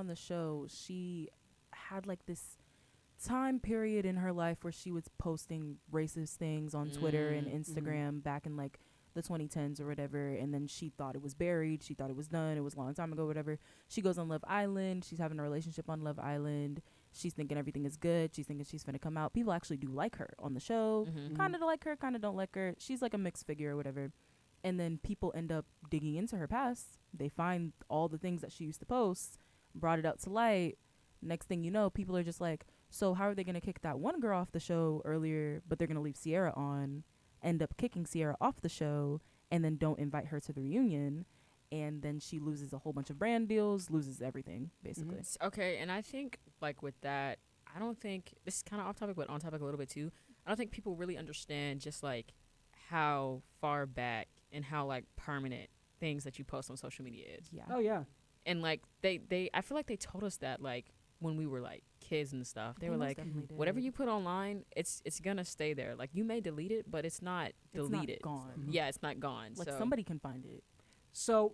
on the show, she had like this time period in her life where she was posting racist things on Twitter and Instagram back in like the 2010s or whatever, and then she thought it was buried. She thought it was done. It was a long time ago, whatever. She goes on Love Island. She's having a relationship on Love Island. She's thinking everything is good. She's thinking she's finna come out. People actually do like her on the show. Kind of like her, kind of don't like her. She's like a mixed figure or whatever. And then people end up digging into her past. They find all the things that she used to post, brought it out to light. Next thing you know, people are just like, so how are they going to kick that one girl off the show earlier, but they're going to leave Sierra on, end up kicking Sierra off the show, and then don't invite her to the reunion. And then she loses a whole bunch of brand deals, loses everything, basically. Okay, and I think, like, with that, I don't think, this is kind of off topic, but on topic a little bit too, I don't think people really understand just, like, how far back and how, like, permanent things that you post on social media is. Yeah. Oh, yeah. And, like, they I feel like they told us that, like, when we were, like, kids and stuff. They were like, whatever you put online, it's gonna stay there. Like, you may delete it, but it's not deleted. It's not gone. Yeah, it's not gone. Like, so somebody can find it. So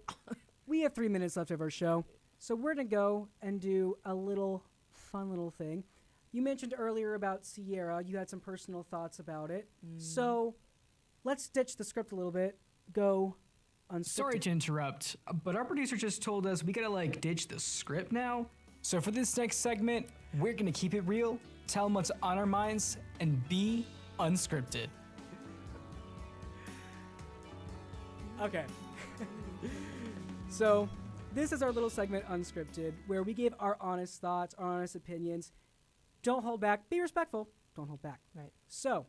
we have 3 minutes left of our show. So we're going to go and do a little fun little thing. You mentioned earlier about Sierra. You had some personal thoughts about it. So let's ditch the script a little bit. Go unscripted. Sorry to interrupt, but our producer just told us we gotta like ditch the script now. So for this next segment, we're gonna keep it real, tell them what's on our minds, and be unscripted. Okay. So this is our little segment, Unscripted, where we give our honest thoughts, our honest opinions. Don't hold back. Be respectful. Don't hold back. Right. So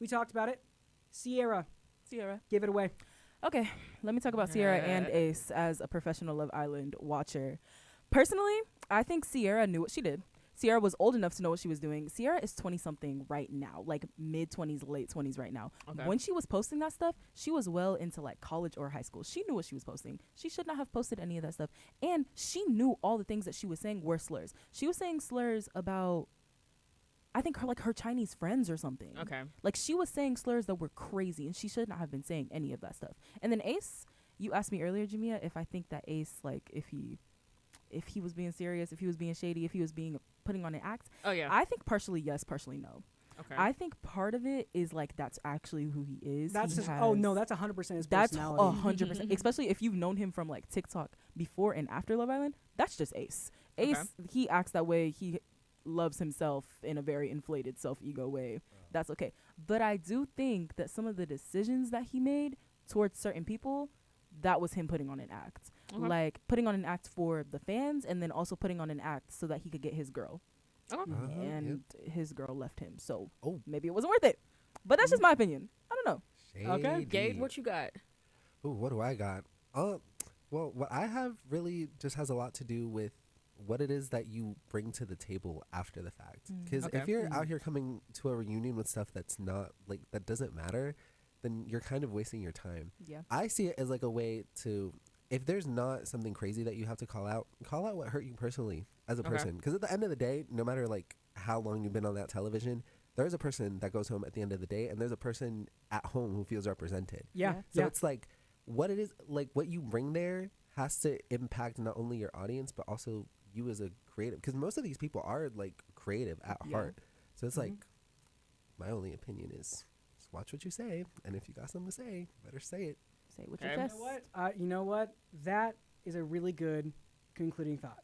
we talked about it. Sierra, give it away. Okay, let me talk about Sierra and Ace as a professional Love Island watcher. Personally, I think Sierra knew what she did. Sierra was old enough to know what she was doing. Sierra is 20-something right now, like mid-20s, late 20s right now. Okay. When she was posting that stuff, she was well into like college or high school. She knew what she was posting. She should not have posted any of that stuff. And she knew all the things that she was saying were slurs. She was saying slurs about, I think, her Chinese friends or something. Okay. Like, she was saying slurs that were crazy, and she should not have been saying any of that stuff. And then Ace, you asked me earlier, Jamia, if I think that Ace, like, if he was being serious, if he was being shady, if he was putting on an act. Oh, yeah. I think partially yes, partially no. Okay. I think part of it is, like, that's actually who he is. That's that's 100% his personality. That's 100%. Especially if you've known him from, like, TikTok before and after Love Island. That's just Ace. Ace, he acts that way. He loves himself in a very inflated self-ego way. That's okay. But I do think that some of the decisions that he made towards certain people, that was him putting on an act. Like, putting on an act for the fans, and then also putting on an act so that he could get his girl. And his girl left him. So maybe it wasn't worth it. But that's just my opinion. I don't know. Shady. Okay. Gabe, what you got? Ooh, what do I got? Well, what I have really just has a lot to do with what it is that you bring to the table after the fact. Because if you're out here coming to a reunion with stuff that's not, like, that doesn't matter, then you're kind of wasting your time. Yeah. I see it as like a way to, if there's not something crazy that you have to call out what hurt you personally as a person. Because at the end of the day, no matter like how long you've been on that television, there's a person that goes home at the end of the day, and there's a person at home who feels represented. Yeah. So it's like, what it is, like what you bring there has to impact not only your audience, but also you as a creative. Because most of these people are like creative at heart. So it's like, my only opinion is, just watch what you say. And if you got something to say, better say it. Say what your chest. You know what? That is a really good concluding thought.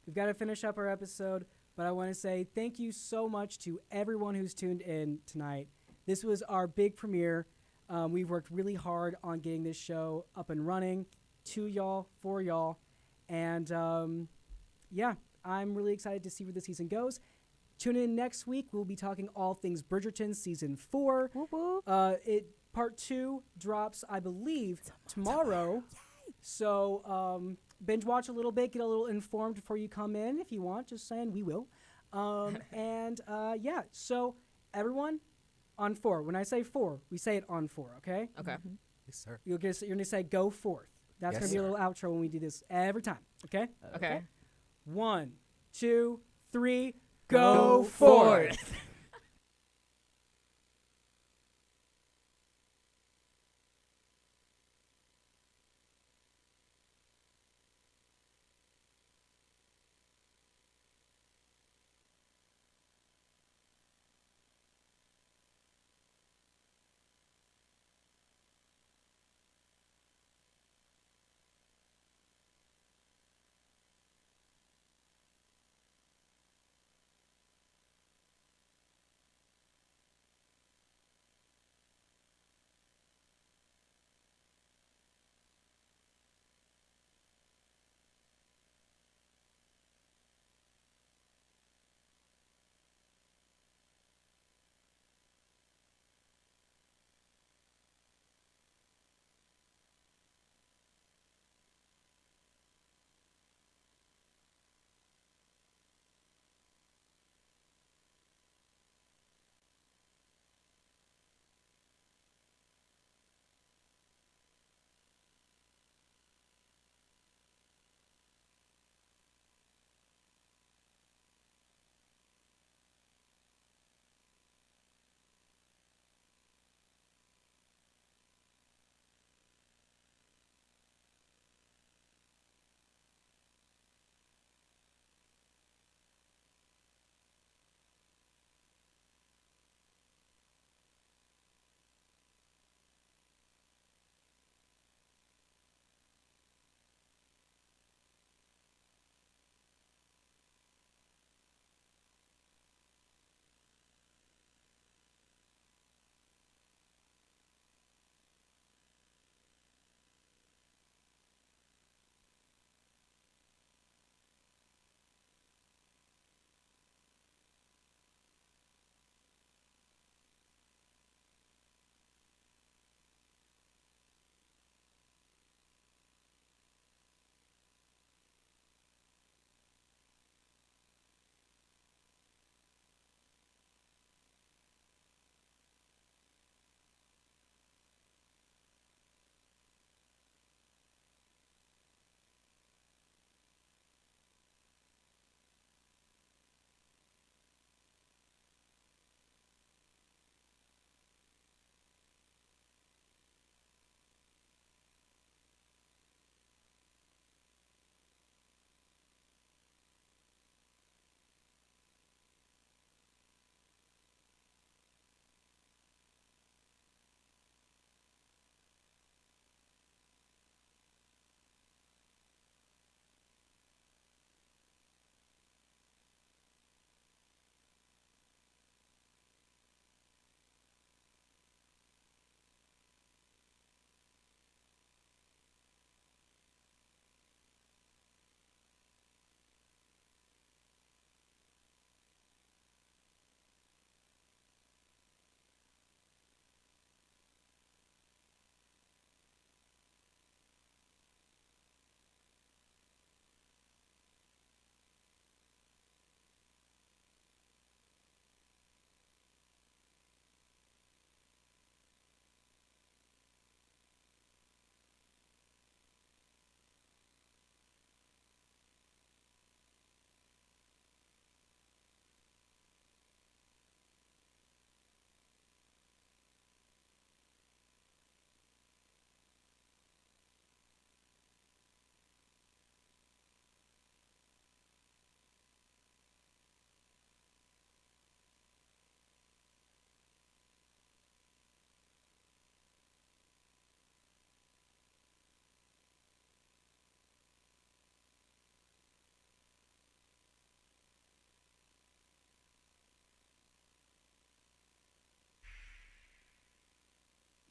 We've got to finish up our episode, but I want to say thank you so much to everyone who's tuned in tonight. This was our big premiere. We've worked really hard on getting this show up and running, to y'all, for y'all. And I'm really excited to see where the season goes. Tune in next week. We'll be talking all things Bridgerton Season 4. Part 2 drops, I believe, tomorrow. So binge watch a little bit, get a little informed before you come in if you want. Just saying, we will. So everyone, on 4. When I say 4, we say it on 4, okay? Okay. Yes, sir. You're going to say go forth. That's going to be a little outro when we do this every time, okay? Okay. 1, 2, 3, go forth.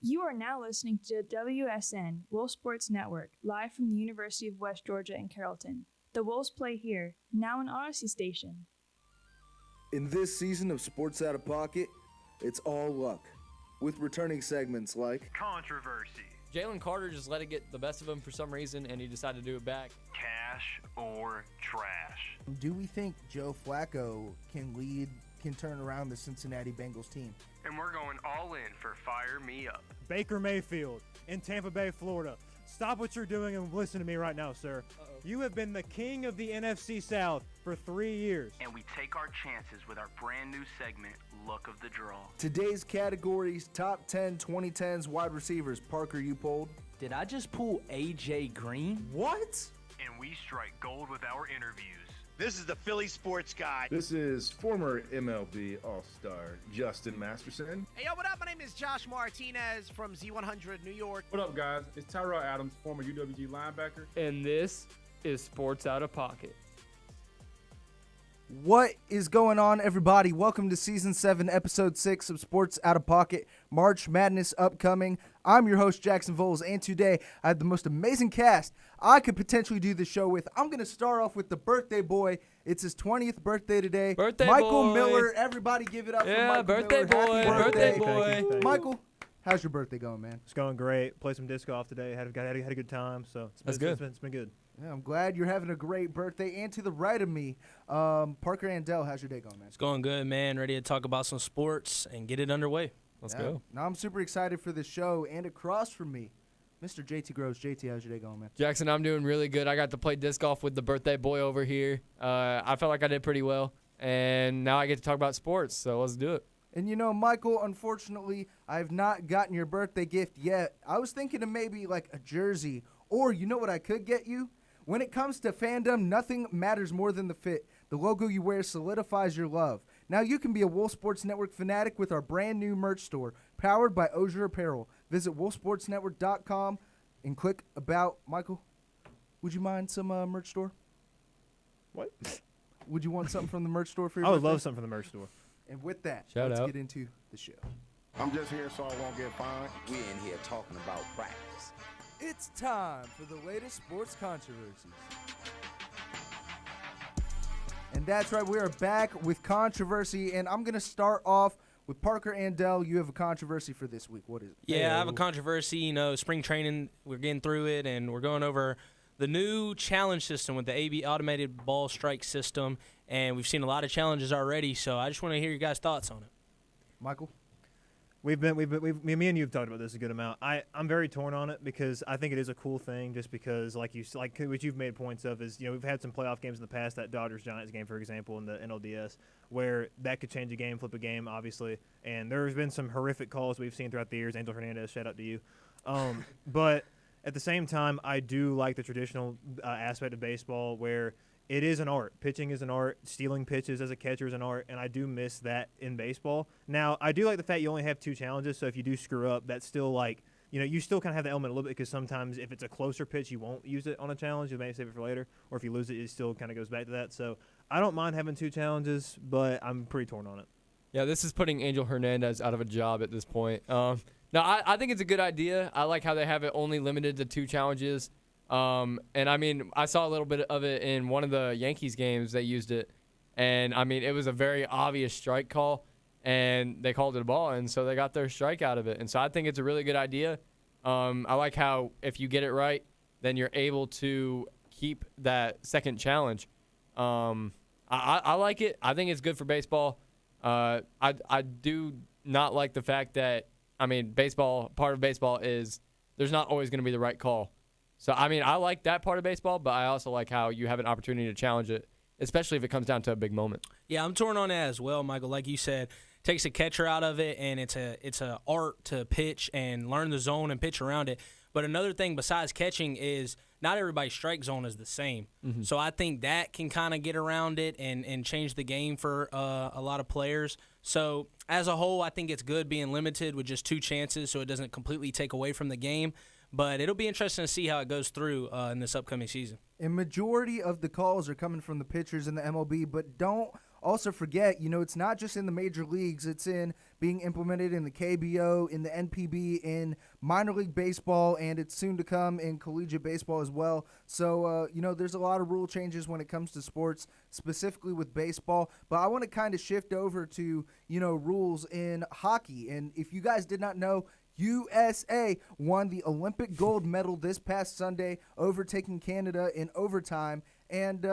You are now listening to WSN, Wolf Sports Network, live from the University of West Georgia in Carrollton. The Wolves play here, now an Odyssey station. In this season of Sports Out of Pocket, it's all luck, with returning segments like Controversy, Jalen Carter just let it get the best of him for some reason, and he decided to do it back. Cash or Trash. Do we think Joe Flacco can turn around the Cincinnati Bengals team? And we're going all in for Fire Me Up. Baker Mayfield in Tampa Bay, Florida. Stop what you're doing and listen to me right now, sir. You have been the king of the NFC South for 3 years. And we take our chances with our brand new segment, Look of the Draw. today's categories, top 10 2010s wide receivers. Parker, you pulled. Did I just pull AJ Green? What? And we strike gold with our interviews. This is the Philly Sports Guy. This is former MLB All-Star Justin Masterson. Hey, yo, what up? My name is Josh Martinez from Z100 New York. What up, guys? It's Tyrell Adams, former UWG linebacker. And this is Sports Out of Pocket. What is going on, everybody? Welcome to Season 7, Episode 6 of Sports Out of Pocket. March Madness upcoming. I'm your host, Jackson Voles, and today I have the most amazing cast I could potentially do the show with. I'm going to start off with the birthday boy. It's his 20th birthday today. Birthday Michael boy. Miller. Everybody give it up for Michael birthday Miller. Happy boy. birthday. Thank you. Michael, how's your birthday going, man? It's going great. Played some disc golf today. Had a good time. So That's good. It's been good. Yeah, I'm glad you're having a great birthday. And to the right of me, Parker Andell, how's your day going, man? It's going good, man. Ready to talk about some sports and get it underway. Let's go. Now I'm super excited for the show. And across from me, Mr. JT Groves. JT, how's your day going, man? Jackson, I'm doing really good. I got to play disc golf with the birthday boy over here. I felt like I did pretty well. And now I get to talk about sports, so let's do it. And you know, Michael, unfortunately, I have not gotten your birthday gift yet. I was thinking of maybe like a jersey, or you know what I could get you? When it comes to fandom, nothing matters more than the fit. The logo you wear solidifies your love. Now you can be a Wolf Sports Network fanatic with our brand new merch store, powered by Osier Apparel. Visit wolfsportsnetwork.com and click about. Michael, would you mind some merch store? What? Would you want something from the merch store for your I would birthday? love something from the merch store. And with that, Shout let's out. get into the show. I'm just here so I won't get fined. We in here talking about practice. It's time for the latest sports controversies. And that's right, we are back with controversy, and I'm going to start off with Parker Andell. You have a controversy for this week. What is it? Yeah, I have a controversy. You know, spring training, we're getting through it, and we're going over the new challenge system with the AB automated ball strike system, and we've seen a lot of challenges already, so I just want to hear your guys' thoughts on it. Michael? Me and you have talked about this a good amount. I'm very torn on it because I think it is a cool thing. Just because, like what you've made points of is, you know, we've had some playoff games in the past, that Dodgers Giants game, for example, in the NLDS, where that could change a game, flip a game, obviously. And there's been some horrific calls we've seen throughout the years. Angel Hernandez, shout out to you. But at the same time, I do like the traditional aspect of baseball where it is an art. Pitching is an art. Stealing pitches as a catcher is an art, and I do miss that in baseball. Now, I do like the fact you only have 2 challenges, so if you do screw up, that's still like, you know, you still kind of have the element a little bit because sometimes if it's a closer pitch, you won't use it on a challenge. You may save it for later, or if you lose it, it still kind of goes back to that. So I don't mind having 2 challenges, but I'm pretty torn on it. Yeah, this is putting Angel Hernandez out of a job at this point. No, I think it's a good idea. I like how they have it only limited to 2 challenges. And I mean, I saw a little bit of it in one of the Yankees games. They used it, and I mean, it was a very obvious strike call, and they called it a ball, and so they got their strike out of it. And so I think it's a really good idea. I like how if you get it right, then you're able to keep that second challenge. I like it. I think it's good for baseball. I do not like the fact that, I mean, part of baseball is there's not always going to be the right call. So, I mean, I like that part of baseball, but I also like how you have an opportunity to challenge it, especially if it comes down to a big moment. Yeah, I'm torn on that as well, Michael. Like you said, takes a catcher out of it, and it's a art to pitch and learn the zone and pitch around it. But another thing besides catching is not everybody's strike zone is the same. Mm-hmm. So I think that can kind of get around it and change the game for a lot of players. So as a whole, I think it's good being limited with just 2 chances so it doesn't completely take away from the game. But it'll be interesting to see how it goes through in this upcoming season. And majority of the calls are coming from the pitchers in the MLB, but don't also forget, it's not just in the major leagues. It's in being implemented in the KBO, in the NPB, in minor league baseball, and it's soon to come in collegiate baseball as well. So, there's a lot of rule changes when it comes to sports, specifically with baseball. But I want to kind of shift over to, rules in hockey. And if you guys did not know, USA won the Olympic gold medal this past Sunday, overtaking Canada in overtime, and,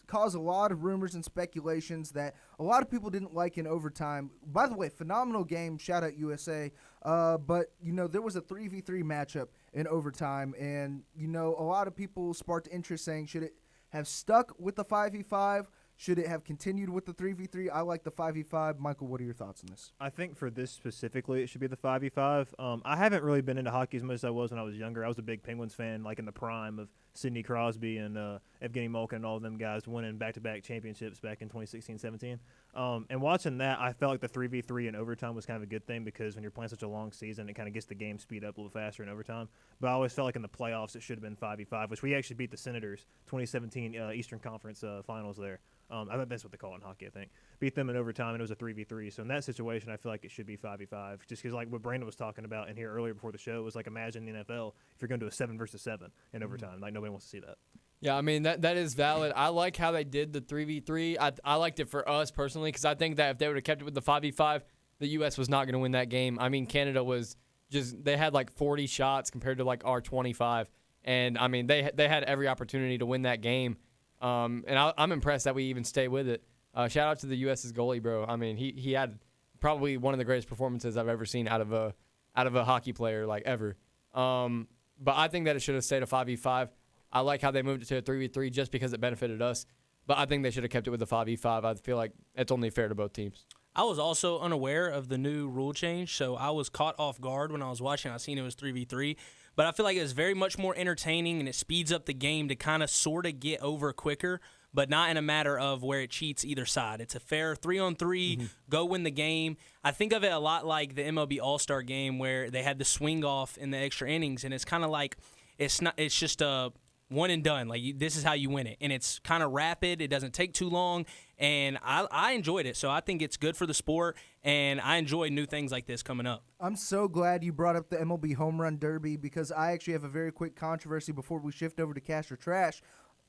caused a lot of rumors and speculations that a lot of people didn't like in overtime. By the way, phenomenal game. Shout out USA. But, there was a 3v3 matchup in overtime, and, a lot of people sparked interest saying, should it have stuck with the 5v5? Should it have continued with the 3v3? I like the 5v5. Michael, what are your thoughts on this? I think for this specifically, it should be the 5v5. I haven't really been into hockey as much as I was when I was younger. I was a big Penguins fan, like in the prime of Sidney Crosby and Evgeny Malkin and all of them guys winning back-to-back championships back in 2016-17. And watching that, I felt like the 3v3 in overtime was kind of a good thing because when you're playing such a long season, it kind of gets the game speed up a little faster in overtime. But I always felt like in the playoffs, it should have been 5v5, which we actually beat the Senators 2017 Eastern Conference Finals there. I think that's what they call it in hockey, I think. Beat them in overtime, and it was a 3v3. So in that situation, I feel like it should be 5v5. Just because, like what Brandon was talking about in here earlier before the show, was like imagine the NFL if you're going to do a 7 versus 7 in overtime. Like nobody wants to see that. Yeah, I mean, that is valid. I like how they did the 3v3. I liked it for us personally because I think that if they would have kept it with the 5v5, the U.S. was not going to win that game. I mean, Canada was just – they had like 40 shots compared to like our 25. And, I mean, they had every opportunity to win that game. And I'm impressed that we even stay with it. Shout out to the U.S.'s goalie, bro. I mean, he had probably one of the greatest performances I've ever seen out of a hockey player, like ever. But I think that it should have stayed a 5v5. I like how they moved it to a 3v3 just because it benefited us. But I think they should have kept it with the 5v5. I feel like it's only fair to both teams. I was also unaware of the new rule change, so I was caught off guard when I was watching. I seen it was 3v3. But I feel like it's very much more entertaining, and it speeds up the game to kind of sort of get over quicker, but not in a matter of where it cheats either side. It's a fair 3-on-3, go win the game. I think of it a lot like the MLB All-Star game where they had the swing off in the extra innings, and it's kind of like it's just a one and done. Like this is how you win it, and it's kind of rapid. It doesn't take too long, and I enjoyed it. So I think it's good for the sport, and I enjoy new things like this coming up. I'm so glad you brought up the MLB Home Run Derby because I actually have a very quick controversy before we shift over to Cash or Trash.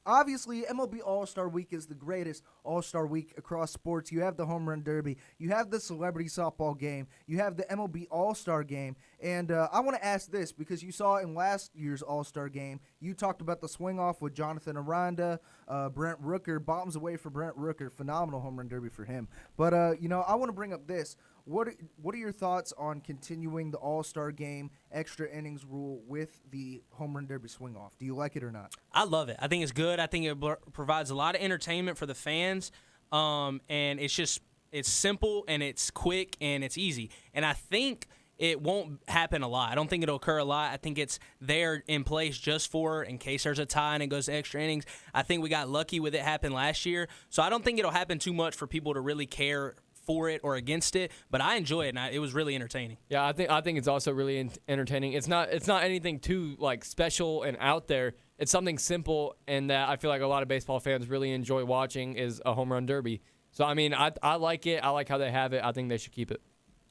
Obviously, MLB All-Star Week is the greatest All-Star Week across sports. You have the Home Run Derby. You have the Celebrity Softball Game. You have the MLB All-Star Game. And I want to ask this because you saw in last year's All-Star Game, you talked about the swing-off with Jonathan Aranda, Brent Rooker, bombs away for Brent Rooker. Phenomenal Home Run Derby for him. But, I want to bring up this. What are your thoughts on continuing the All-Star Game extra innings rule with the Home Run Derby swing-off? Do you like it or not? I love it. I think it's good. I think it provides a lot of entertainment for the fans, and it's simple, and it's quick, and it's easy. And I think it won't happen a lot. I don't think it'll occur a lot. I think it's there in place just for in case there's a tie and it goes to extra innings. I think we got lucky with it happen last year, so I don't think it'll happen too much for people to really care for it or against it, but I enjoy it, and it was really entertaining. Yeah, I think it's also really entertaining. It's not anything too like special and out there. It's something simple, and that I feel like a lot of baseball fans really enjoy watching is a home run derby. So I mean, I like it. I like how they have it. I think they should keep it.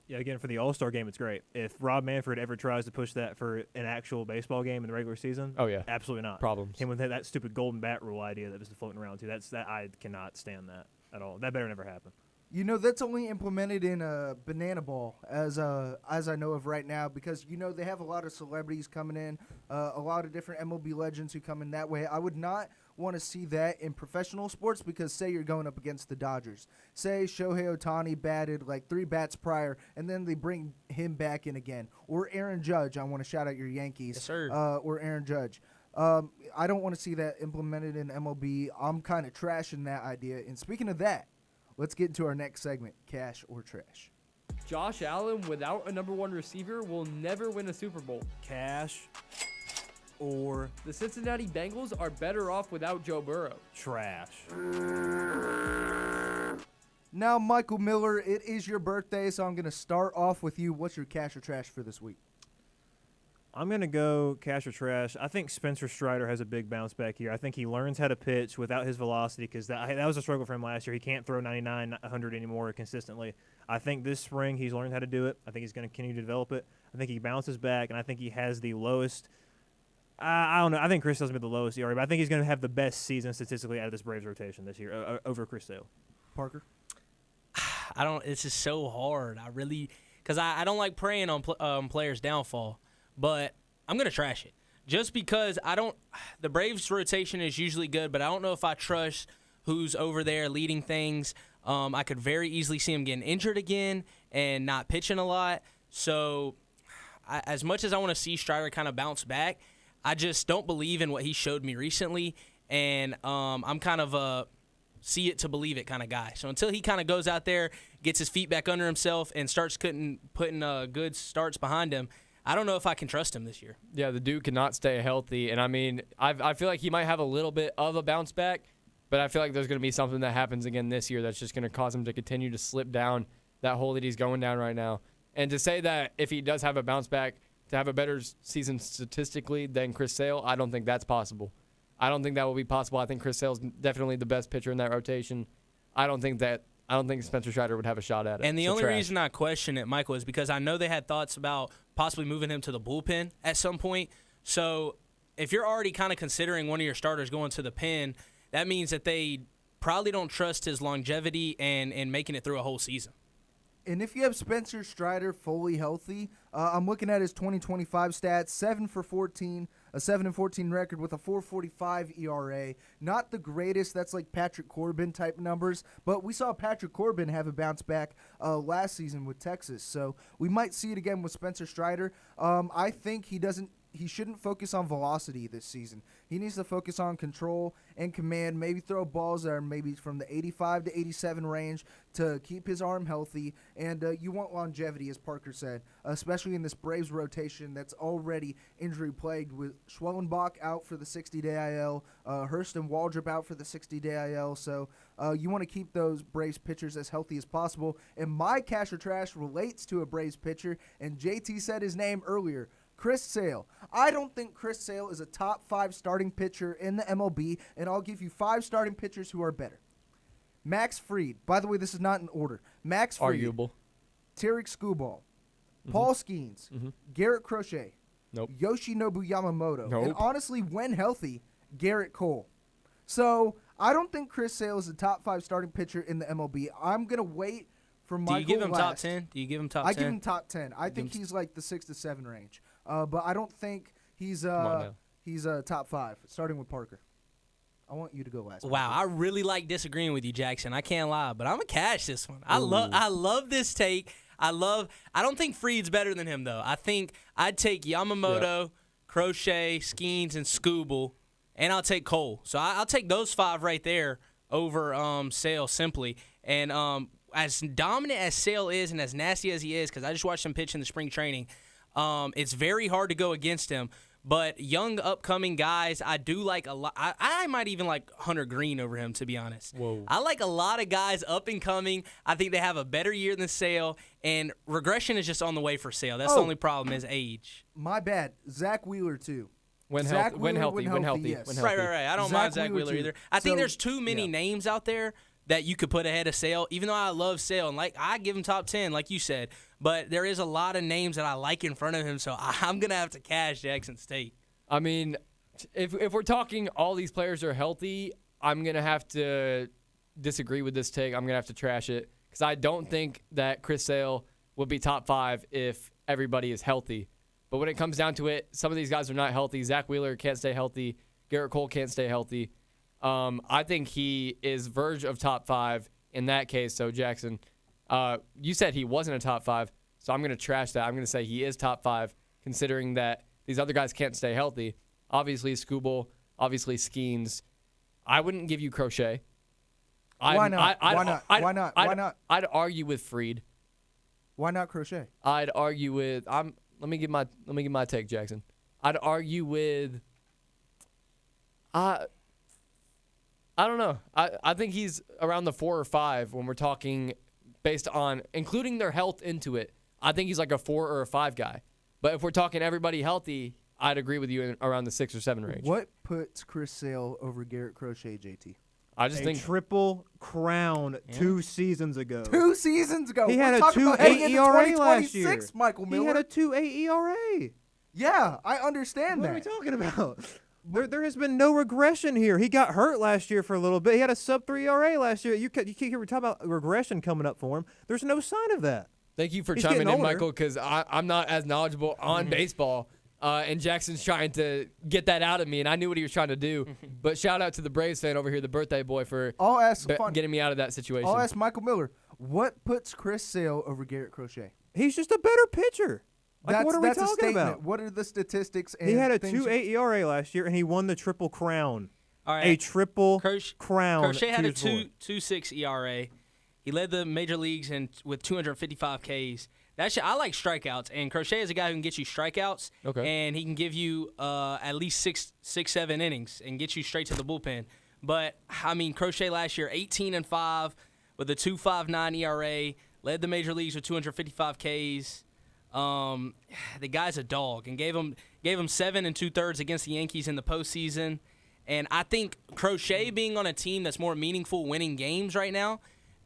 Yeah, again, for the All-Star game, it's great. If Rob Manfred ever tries to push that for an actual baseball game in the regular season, oh yeah, absolutely not. Problems. Him with that stupid golden bat rule idea that was floating around too. I cannot stand that at all. That better never happen. That's only implemented in Banana Ball, as I know of right now, because, they have a lot of celebrities coming in, a lot of different MLB legends who come in that way. I would not want to see that in professional sports because, say, you're going up against the Dodgers. Say Shohei Ohtani batted like 3 bats prior, and then they bring him back in again. Or Aaron Judge. I want to shout out your Yankees. Yes, sir. Or Aaron Judge. I don't want to see that implemented in MLB. I'm kind of trashing that idea. And speaking of that, let's get into our next segment, Cash or Trash. Josh Allen, without a number 1 receiver, will never win a Super Bowl. Cash or the Cincinnati Bengals are better off without Joe Burrow. Trash. Now, Michael Miller, it is your birthday, so I'm going to start off with you. What's your Cash or Trash for this week? I'm going to go cash or trash. I think Spencer Strider has a big bounce back here. I think he learns how to pitch without his velocity because that was a struggle for him last year. He can't throw 99, 100 anymore consistently. I think this spring he's learned how to do it. I think he's going to continue to develop it. I think he bounces back, and I think he has the lowest I don't know. I think Chris Sale's going to be the lowest ERA, but I think he's going to have the best season statistically out of this Braves rotation this year over Chris Sale. Parker? I don't. It's just so hard. I really, because I don't like preying on players' downfall, but I'm gonna trash it just because I don't. The Braves rotation is usually good, but I don't know if I trust who's over there leading things. I could very easily see him getting injured again and not pitching a lot. So, as much as I want to see Strider kind of bounce back, I just don't believe in what he showed me recently, and I'm kind of a see it to believe it kind of guy. So until he kind of goes out there, gets his feet back under himself, and starts putting good starts behind him, I don't know if I can trust him this year. Yeah, the dude cannot stay healthy. And, I mean, I feel like he might have a little bit of a bounce back, but I feel like there's going to be something that happens again this year that's just going to cause him to continue to slip down that hole that he's going down right now. And to say that if he does have a bounce back, to have a better season statistically than Chris Sale, I don't think that's possible. I don't think that will be possible. I think Chris Sale's definitely the best pitcher in that rotation. I don't think Spencer Strider would have a shot at it. And the only reason I question it, Michael, is because I know they had thoughts about possibly moving him to the bullpen at some point. So if you're already kind of considering one of your starters going to the pen, that means that they probably don't trust his longevity and making it through a whole season. And if you have Spencer Strider fully healthy, I'm looking at his 2025 stats, 7 for 14, a 7-14 record with a 4.45 ERA. Not the greatest. That's like Patrick Corbin type numbers. But we saw Patrick Corbin have a bounce back last season with Texas. So we might see it again with Spencer Strider. I think he shouldn't focus on velocity this season. He needs to focus on control and command, maybe throw balls that are maybe from the 85 to 87 range to keep his arm healthy. And you want longevity, as Parker said, especially in this Braves rotation that's already injury-plagued with Schwellenbach out for the 60-day IL, Hurst and Waldrop out for the 60-day IL. So you want to keep those Braves pitchers as healthy as possible. And my cash or trash relates to a Braves pitcher, and JT said his name earlier, Chris Sale. I don't think Chris Sale is a top 5 starting pitcher in the MLB, and I'll give you 5 starting pitchers who are better. Max Fried. By the way, this is not in order. Max Fried. Arguable. Tarek Skubal. Paul Skeens. Garrett Crochet. Nope. Yoshinobu Yamamoto. Nope. And honestly, when healthy, Garrett Cole. So I don't think Chris Sale is a top 5 starting pitcher in the MLB. I'm going to wait for Michael. Do you give him last. top 10? Do you give him top 10? I give him top 10. I think he's like the 6 to 7 range. But I don't think he's top 5, starting with Parker. I want you to go last. Wow, I really like disagreeing with you, Jackson. I can't lie, but I'm gonna cash this one. I love this take. I don't think Fried's better than him though. I think I'd take Yamamoto, Crochet, Skeens, and Skubal, and I'll take Cole. So I'll take those 5 right there over Sale simply. And as dominant as Sale is and as nasty as he is, because I just watched him pitch in the spring training. It's very hard to go against him. But young, upcoming guys, I do like a lot. I might even like Hunter Green over him, to be honest. Whoa. I like a lot of guys up and coming. I think they have a better year than Sale, and regression is just on the way for Sale. That's the only problem is age. My bad. Zach Wheeler, too. When healthy. Yes. Right. I don't mind Zach Wheeler either. I think there's too many yeah. names out there that you could put ahead of Sale, even though I love Sale. And like I give him top 10, like you said. But there is a lot of names that I like in front of him, so I'm going to have to cash Jackson State. I mean, if we're talking all these players are healthy, I'm going to have to disagree with this take. I'm going to have to trash it because I don't think that Chris Sale would be top 5 if everybody is healthy. But when it comes down to it, some of these guys are not healthy. Zach Wheeler can't stay healthy. Garrett Cole can't stay healthy. I think he is verge of top 5 in that case. So, Jackson, you said he wasn't a top 5, so I'm going to trash that. I'm going to say he is top 5, considering that these other guys can't stay healthy. Obviously, Skubal, obviously, Skeens. I wouldn't give you Crochet. Why not? Why not? I'd argue with Fried. Why not Crochet? I'd argue with. Let me give my take, Jackson. I'd argue with. I don't know. I think he's around the 4 or 5 when we're talking based on including their health into it. I think he's like a 4 or a 5 guy. But if we're talking everybody healthy, I'd agree with you in around the 6 or 7 range. What puts Chris Sale over Garrett Crochet, JT? I just think triple crown 2 seasons ago. 2 seasons ago. He We're had a talking about 2.8 heading into ERA last year. 2026, Michael Miller. He had a 2.8 ERA. Yeah, I understand What that. are we talking about? There has been no regression here. He got hurt last year for a little bit. He had a sub-3 ERA last year. You keep hearing talk about regression coming up for him. There's no sign of that. Thank you for He's chiming getting in, older. Michael, because I'm not as knowledgeable on baseball. And Jackson's trying to get that out of me, and I knew what he was trying to do. But shout out to the Braves fan over here, the birthday boy, for getting me out of that situation. I'll ask Michael Miller, what puts Chris Sale over Garrett Crochet? He's just a better pitcher. Like, what are we that's a talking statement. about? What are the statistics? And He had a things 2.8 ERA last year, and he won the Triple Crown. All right. A triple crown. Crochet had a to his boy. 2.6 ERA. He led the major leagues with 255 Ks. I like strikeouts, and Crochet is a guy who can get you strikeouts, and he can give you at least six, 7 innings and get you straight to the bullpen. But I mean, Crochet last year 18-5 with a 2.59 ERA, led the major leagues with 255 Ks. The guy's a dog, and gave him 7 2/3 against the Yankees in the postseason. And I think Crochet being on a team that's more meaningful, winning games right now,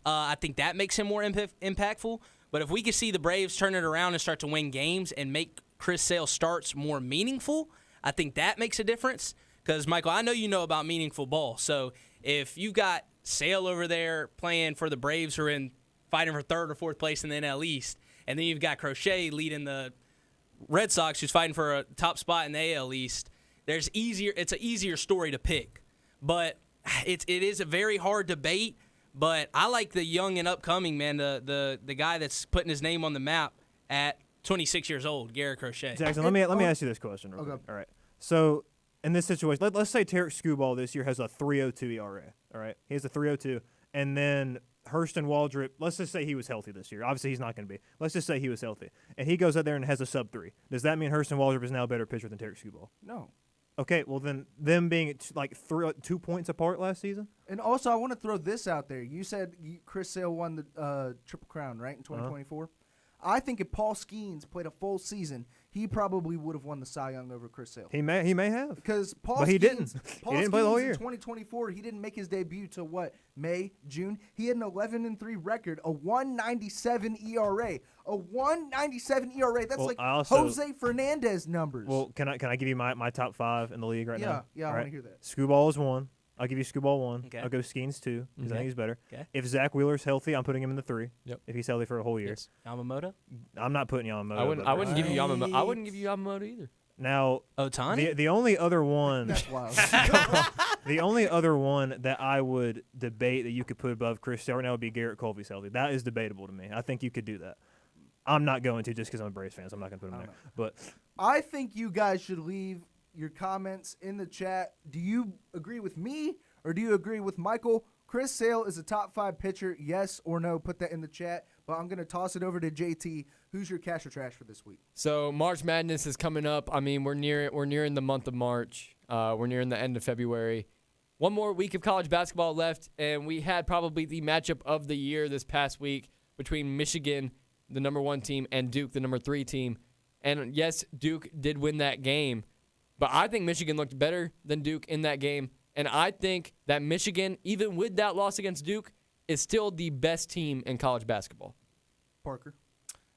I think that makes him more impactful. But if we could see the Braves turn it around and start to win games and make Chris Sale starts more meaningful, I think that makes a difference. Because, Michael, I know you know about meaningful ball. So if you've got Sale over there playing for the Braves who are fighting for 3rd or 4th place in the NL East, and then you've got Crochet leading the Red Sox who's fighting for a top spot in the AL East, it's an easier story to pick. But it is a very hard debate. But I like the young and upcoming, man, the guy that's putting his name on the map at 26 years old, Garrett Crochet. Jackson, let me ask you this question. Real quick. All right. So in this situation, let's say Tarek Skubal this year has a 3.02 ERA. All right, he has a 3.02, and then Hurston Waldrop. Let's just say he was healthy this year. Obviously, he's not going to be. Let's just say he was healthy, and he goes out there and has a sub-3. Does that mean Hurston Waldrop is now a better pitcher than Tarek Skubal? No. Okay, well then, them being like 2 points apart last season. And also, I want to throw this out there. You said Chris Sale won the Triple Crown, right, in 2024? I think if Paul Skeens played a full season, he probably would have won the Cy Young over Chris Sale. He may have. Because Paul but Skeens, he didn't. Paul He didn't play the whole Skeens year. in 2024, he didn't make his debut till May, June. He had an 11-3 record, a 1.97 ERA. A 1.97 ERA. That's like Jose Fernandez numbers. Well, can I give you my top 5 in the league right now? Yeah, I want to hear that. Skubal is 1. I'll give you Skubal 1. Okay. I'll go Skeens 2 because I think he's better. Okay. If Zach Wheeler's healthy, I'm putting him in the 3. Yep. If he's healthy for a whole year. Yes. Yamamoto? I'm not putting Yamamoto. I wouldn't give you Yamamoto. I wouldn't give you Yamamoto either. Now, Ohtani? The only other one. That's wild. The only other one that I would debate that you could put above Chris Sale right now would be Garrett Cole if he's healthy. That is debatable to me. I think you could do that. I'm not going to just because I'm a Braves fan, so I'm not going to put him there. But I think you guys should leave your comments in the chat. Do you agree with me or do you agree with Michael? Chris Sale is a top 5 pitcher, yes or no? Put that in the chat. But I'm going to toss it over to JT. Who's your cash or trash for this week? So March Madness is coming up. I mean, we're nearing the month of March. We're nearing the end of February. One more week of college basketball left, and we had probably the matchup of the year this past week between Michigan, the number 1 team, and Duke, the number 3 team. And yes, Duke did win that game, but I think Michigan looked better than Duke in that game. And I think that Michigan, even with that loss against Duke, is still the best team in college basketball. Parker?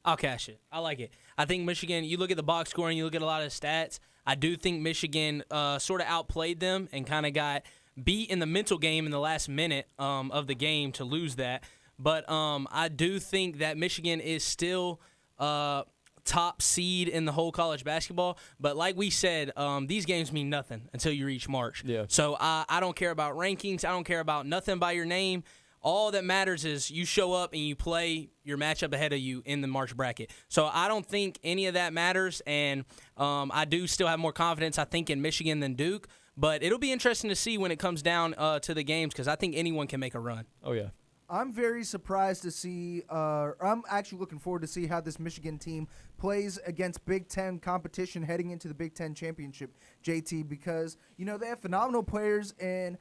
I'll cash it. I like it. I think Michigan, you look at the box score and you look at a lot of stats, I do think Michigan sort of outplayed them and kind of got beat in the mental game in the last minute of the game to lose that. But I do think that Michigan is still top seed in the whole college basketball. But like we said, these games mean nothing until you reach March. Yeah. So I don't care about rankings. I don't care about nothing by your name. All that matters is you show up and you play your matchup ahead of you in the March bracket. So I don't think any of that matters, and I do still have more confidence, I think, in Michigan than Duke. But it'll be interesting to see when it comes down to the games because I think anyone can make a run. Oh, yeah. I'm very surprised to see I'm actually looking forward to see how this Michigan team plays against Big Ten competition heading into the Big Ten championship, JT, because, they have phenomenal players and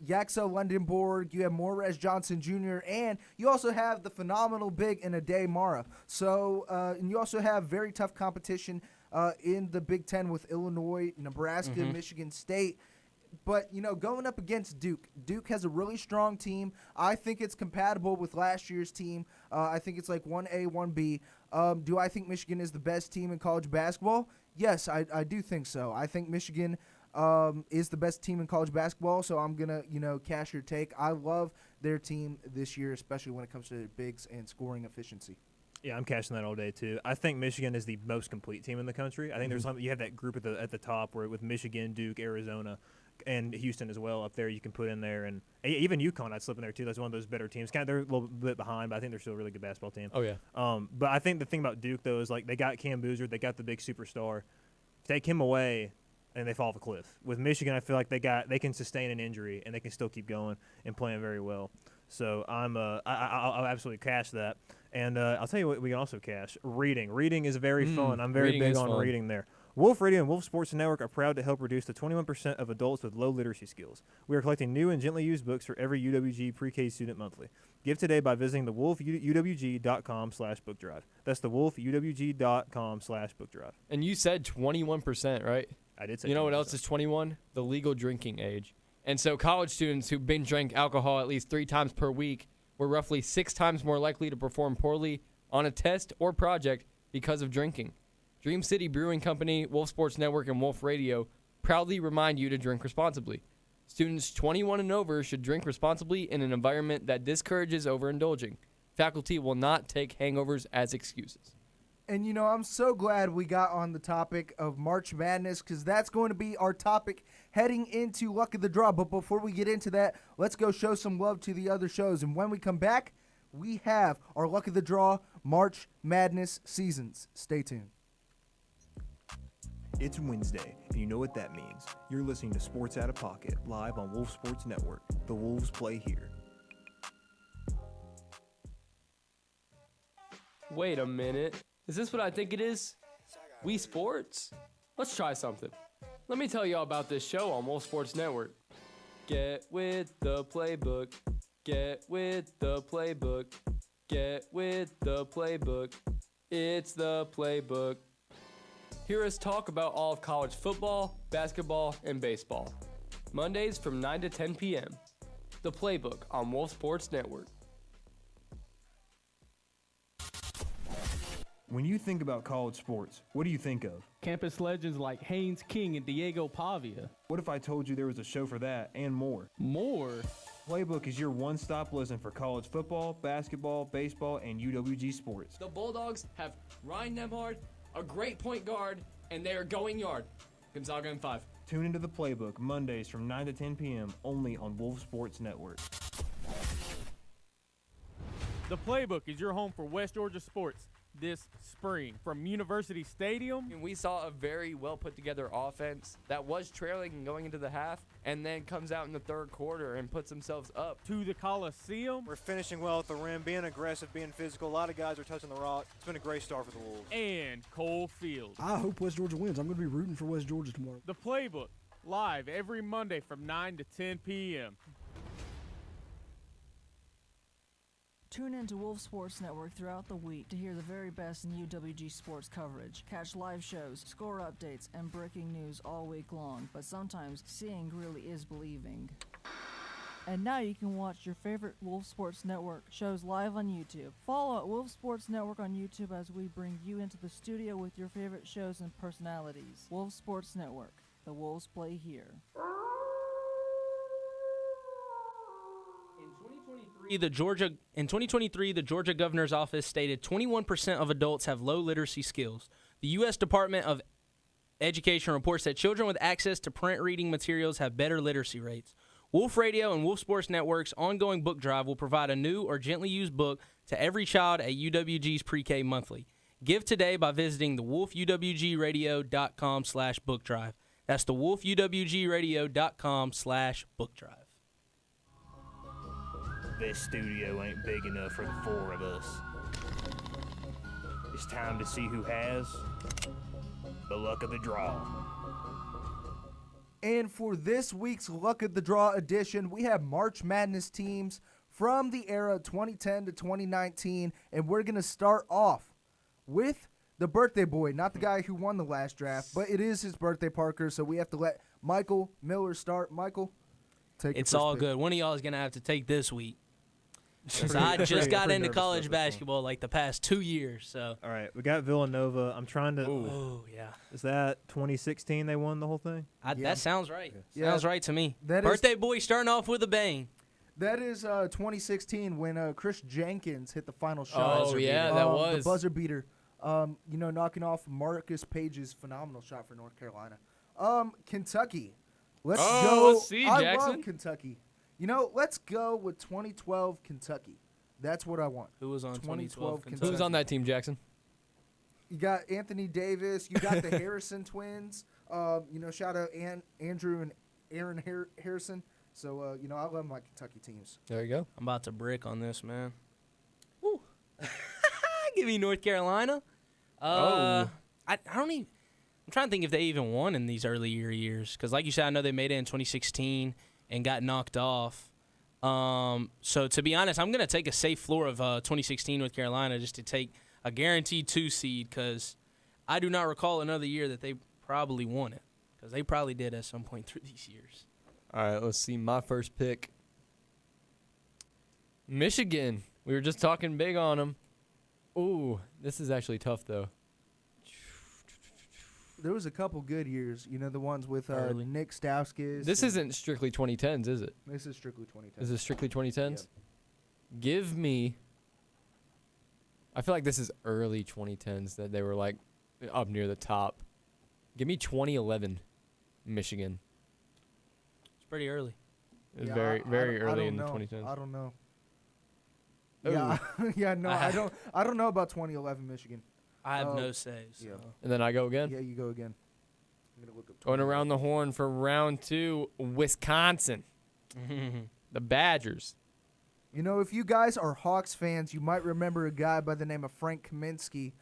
Yaxo Lundenborg, you have Morez Johnson Jr., and you also have the phenomenal big in Ade Mara. So, and you also have very tough competition in the Big Ten with Illinois, Nebraska, Michigan State. But, going up against Duke, Duke has a really strong team. I think it's compatible with last year's team. I think it's like 1A, 1B. Do I think Michigan is the best team in college basketball? Yes, I do think so. I think Michigan is the best team in college basketball, so I'm going to, cash your take. I love their team this year, especially when it comes to bigs and scoring efficiency. Yeah, I'm cashing that all day too. I think Michigan is the most complete team in the country. I think you have that group at the top where with Michigan, Duke, Arizona, and Houston as well up there you can put in there, and even UConn I'd slip in there too. That's one of those better teams. They're a little bit behind, but I think they're still a really good basketball team. Oh yeah. But I think the thing about Duke though is like they got Cam Boozer, they got the big superstar. Take him away, and they fall off a cliff. With Michigan, I feel like they can sustain an injury and they can still keep going and playing very well. So I'll absolutely cash that. And I'll tell you what we can also cash. Reading. Reading is very fun. I'm very big on reading there. Wolf Radio and Wolf Sports Network are proud to help reduce the 21% of adults with low literacy skills. We are collecting new and gently used books for every UWG pre-K student monthly. Give today by visiting thewolfuwg.com/bookdrive. That's thewolfuwg.com/bookdrive. And you said 21%, right? I did say. You know what else is 21? The legal drinking age. And so college students who binge drink alcohol at least 3 times per week were roughly 6 times more likely to perform poorly on a test or project because of drinking. Dream City Brewing Company, Wolf Sports Network, and Wolf Radio proudly remind you to drink responsibly. Students 21 and over should drink responsibly in an environment that discourages overindulging. Faculty will not take hangovers as excuses. And, I'm so glad we got on the topic of March Madness because that's going to be our topic heading into Luck of the Draw. But before we get into that, let's go show some love to the other shows. And when we come back, we have our Luck of the Draw March Madness seasons. Stay tuned. It's Wednesday, and you know what that means. You're listening to Sports Out of Pocket, live on Wolf Sports Network. The Wolves play here. Wait a minute. Is this what I think it is? Wii Sports? Let's try something. Let me tell you all about this show on Wolf Sports Network. Get with the playbook. Get with the playbook. Get with the playbook. It's the playbook. Hear us talk about all of college football, basketball, and baseball. Mondays from 9 to 10 p.m. The Playbook on Wolf Sports Network. When you think about college sports, what do you think of? Campus legends like Haynes King and Diego Pavia. What if I told you there was a show for that and more? More? Playbook is your one-stop listen for college football, basketball, baseball, and UWG sports. The Bulldogs have Ryan Nemhard, a great point guard, and they are going yard. Gonzaga in 5. Tune into the Playbook Mondays from 9 to 10 p.m. only on Wolf Sports Network. The Playbook is your home for West Georgia sports this spring. From University Stadium, And we saw a very well put together offense that was trailing and going into the half, and then comes out in the third quarter and puts themselves up. to the Coliseum, We're finishing well at the rim, being aggressive, being physical. A lot of guys are touching the rock. It's been a great start for the Wolves. and Cole Field. I hope West Georgia wins. I'm going to be rooting for West Georgia tomorrow. The Playbook, live every Monday from 9 to 10 p.m. Tune in to Wolf Sports Network throughout the week to hear the very best in UWG sports coverage. Catch live shows, score updates, and breaking news all week long. But sometimes seeing really is believing. And now you can watch your favorite Wolf Sports Network shows live on YouTube. Follow at Wolf Sports Network on YouTube as we bring you into the studio with your favorite shows and personalities. Wolf Sports Network. The Wolves play here. In 2023, the Georgia Governor's Office stated 21% of adults have low literacy skills. The U.S. Department of Education reports that children with access to print reading materials have better literacy rates. Wolf Radio and Wolf Sports Network's ongoing book drive will provide a new or gently used book to every child at UWG's Pre-K monthly. Give today by visiting thewolfuwgradio.com/book drive. That's thewolfuwgradio.com/book drive. This studio ain't big enough for the 4 of us. It's time to see who has the luck of the draw. And for this week's Luck of the Draw edition, we have March Madness teams from the era 2010 to 2019. And we're going to start off with the birthday boy, not the guy who won the last draft, but it is his birthday, Parker. So we have to let Michael Miller start. Michael, take It's your first all pick. good. One of y'all is going to have to take this week. Because I just got into college basketball like the past 2 years. So All right, we got Villanova. I'm trying to. Oh, yeah. Is that 2016 they won the whole thing? That sounds right. Yeah. Sounds right to me. That is- Birthday boy starting off with a bang. That is 2016 when Chris Jenkins hit the final shot. Oh, yeah, that was. The buzzer beater. Knocking off Marcus Page's phenomenal shot for North Carolina. Kentucky. Let's go. Let's see, I Jackson. love Kentucky. Let's go with 2012 Kentucky. That's what I want. Who was on 2012 Kentucky? Who's on that team, Jackson? You got Anthony Davis. You got the Harrison twins. Shout out Andrew and Aaron Harrison. So, I love my Kentucky teams. There you go. I'm about to brick on this, man. Woo. Give me North Carolina. I don't even. I'm trying to think if they even won in these earlier years. Because, like you said, I know they made it in 2016 and got knocked off. So, to be honest, I'm going to take a safe floor of 2016 North Carolina just to take a guaranteed 2 seed because I do not recall another year that they probably won it. Because they probably did at some point through these years. All right, let's see. My first pick. Michigan. We were just talking big on them. Ooh, this is actually tough, though. There was a couple good years. The ones with Early. Nick Stauskas. This isn't strictly 2010s, is it? This is strictly 2010. Is this strictly 2010s? Yep. Give me. I feel like this is early 2010s that they were like up near the top. Give me 2011, Michigan. It's pretty early. It was Yeah, very I early don't in the know. 2010s. I don't know. Ooh. Yeah, I don't know about 2011 Michigan. I have no say. So. Yeah. And then I go again. Yeah, you go again. I'm gonna look up. Going around the horn for round 2, Wisconsin. The Badgers. If you guys are Hawks fans, you might remember a guy by the name of Frank Kaminsky.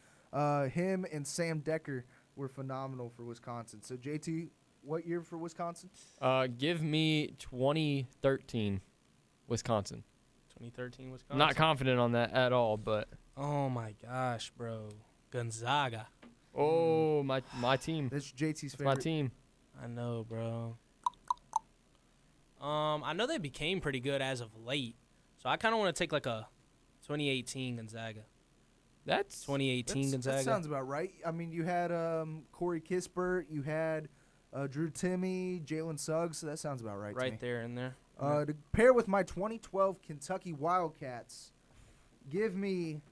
Him and Sam Decker were phenomenal for Wisconsin. So, JT, what year for Wisconsin? Give me 2013, Wisconsin. 2013 Wisconsin. Not confident on that at all, but. Oh my gosh, bro. Gonzaga. Oh, my team. That's JT's That's favorite. my team. I know, bro. I know they became pretty good as of late. So I kind of want to take like a 2018 Gonzaga. That's 2018 Gonzaga. That sounds about right. I mean, you had Corey Kispert, you had Drew Timme, Jalen Suggs. So that sounds about right. Right to me. there in there. To pair with my 2012 Kentucky Wildcats, give me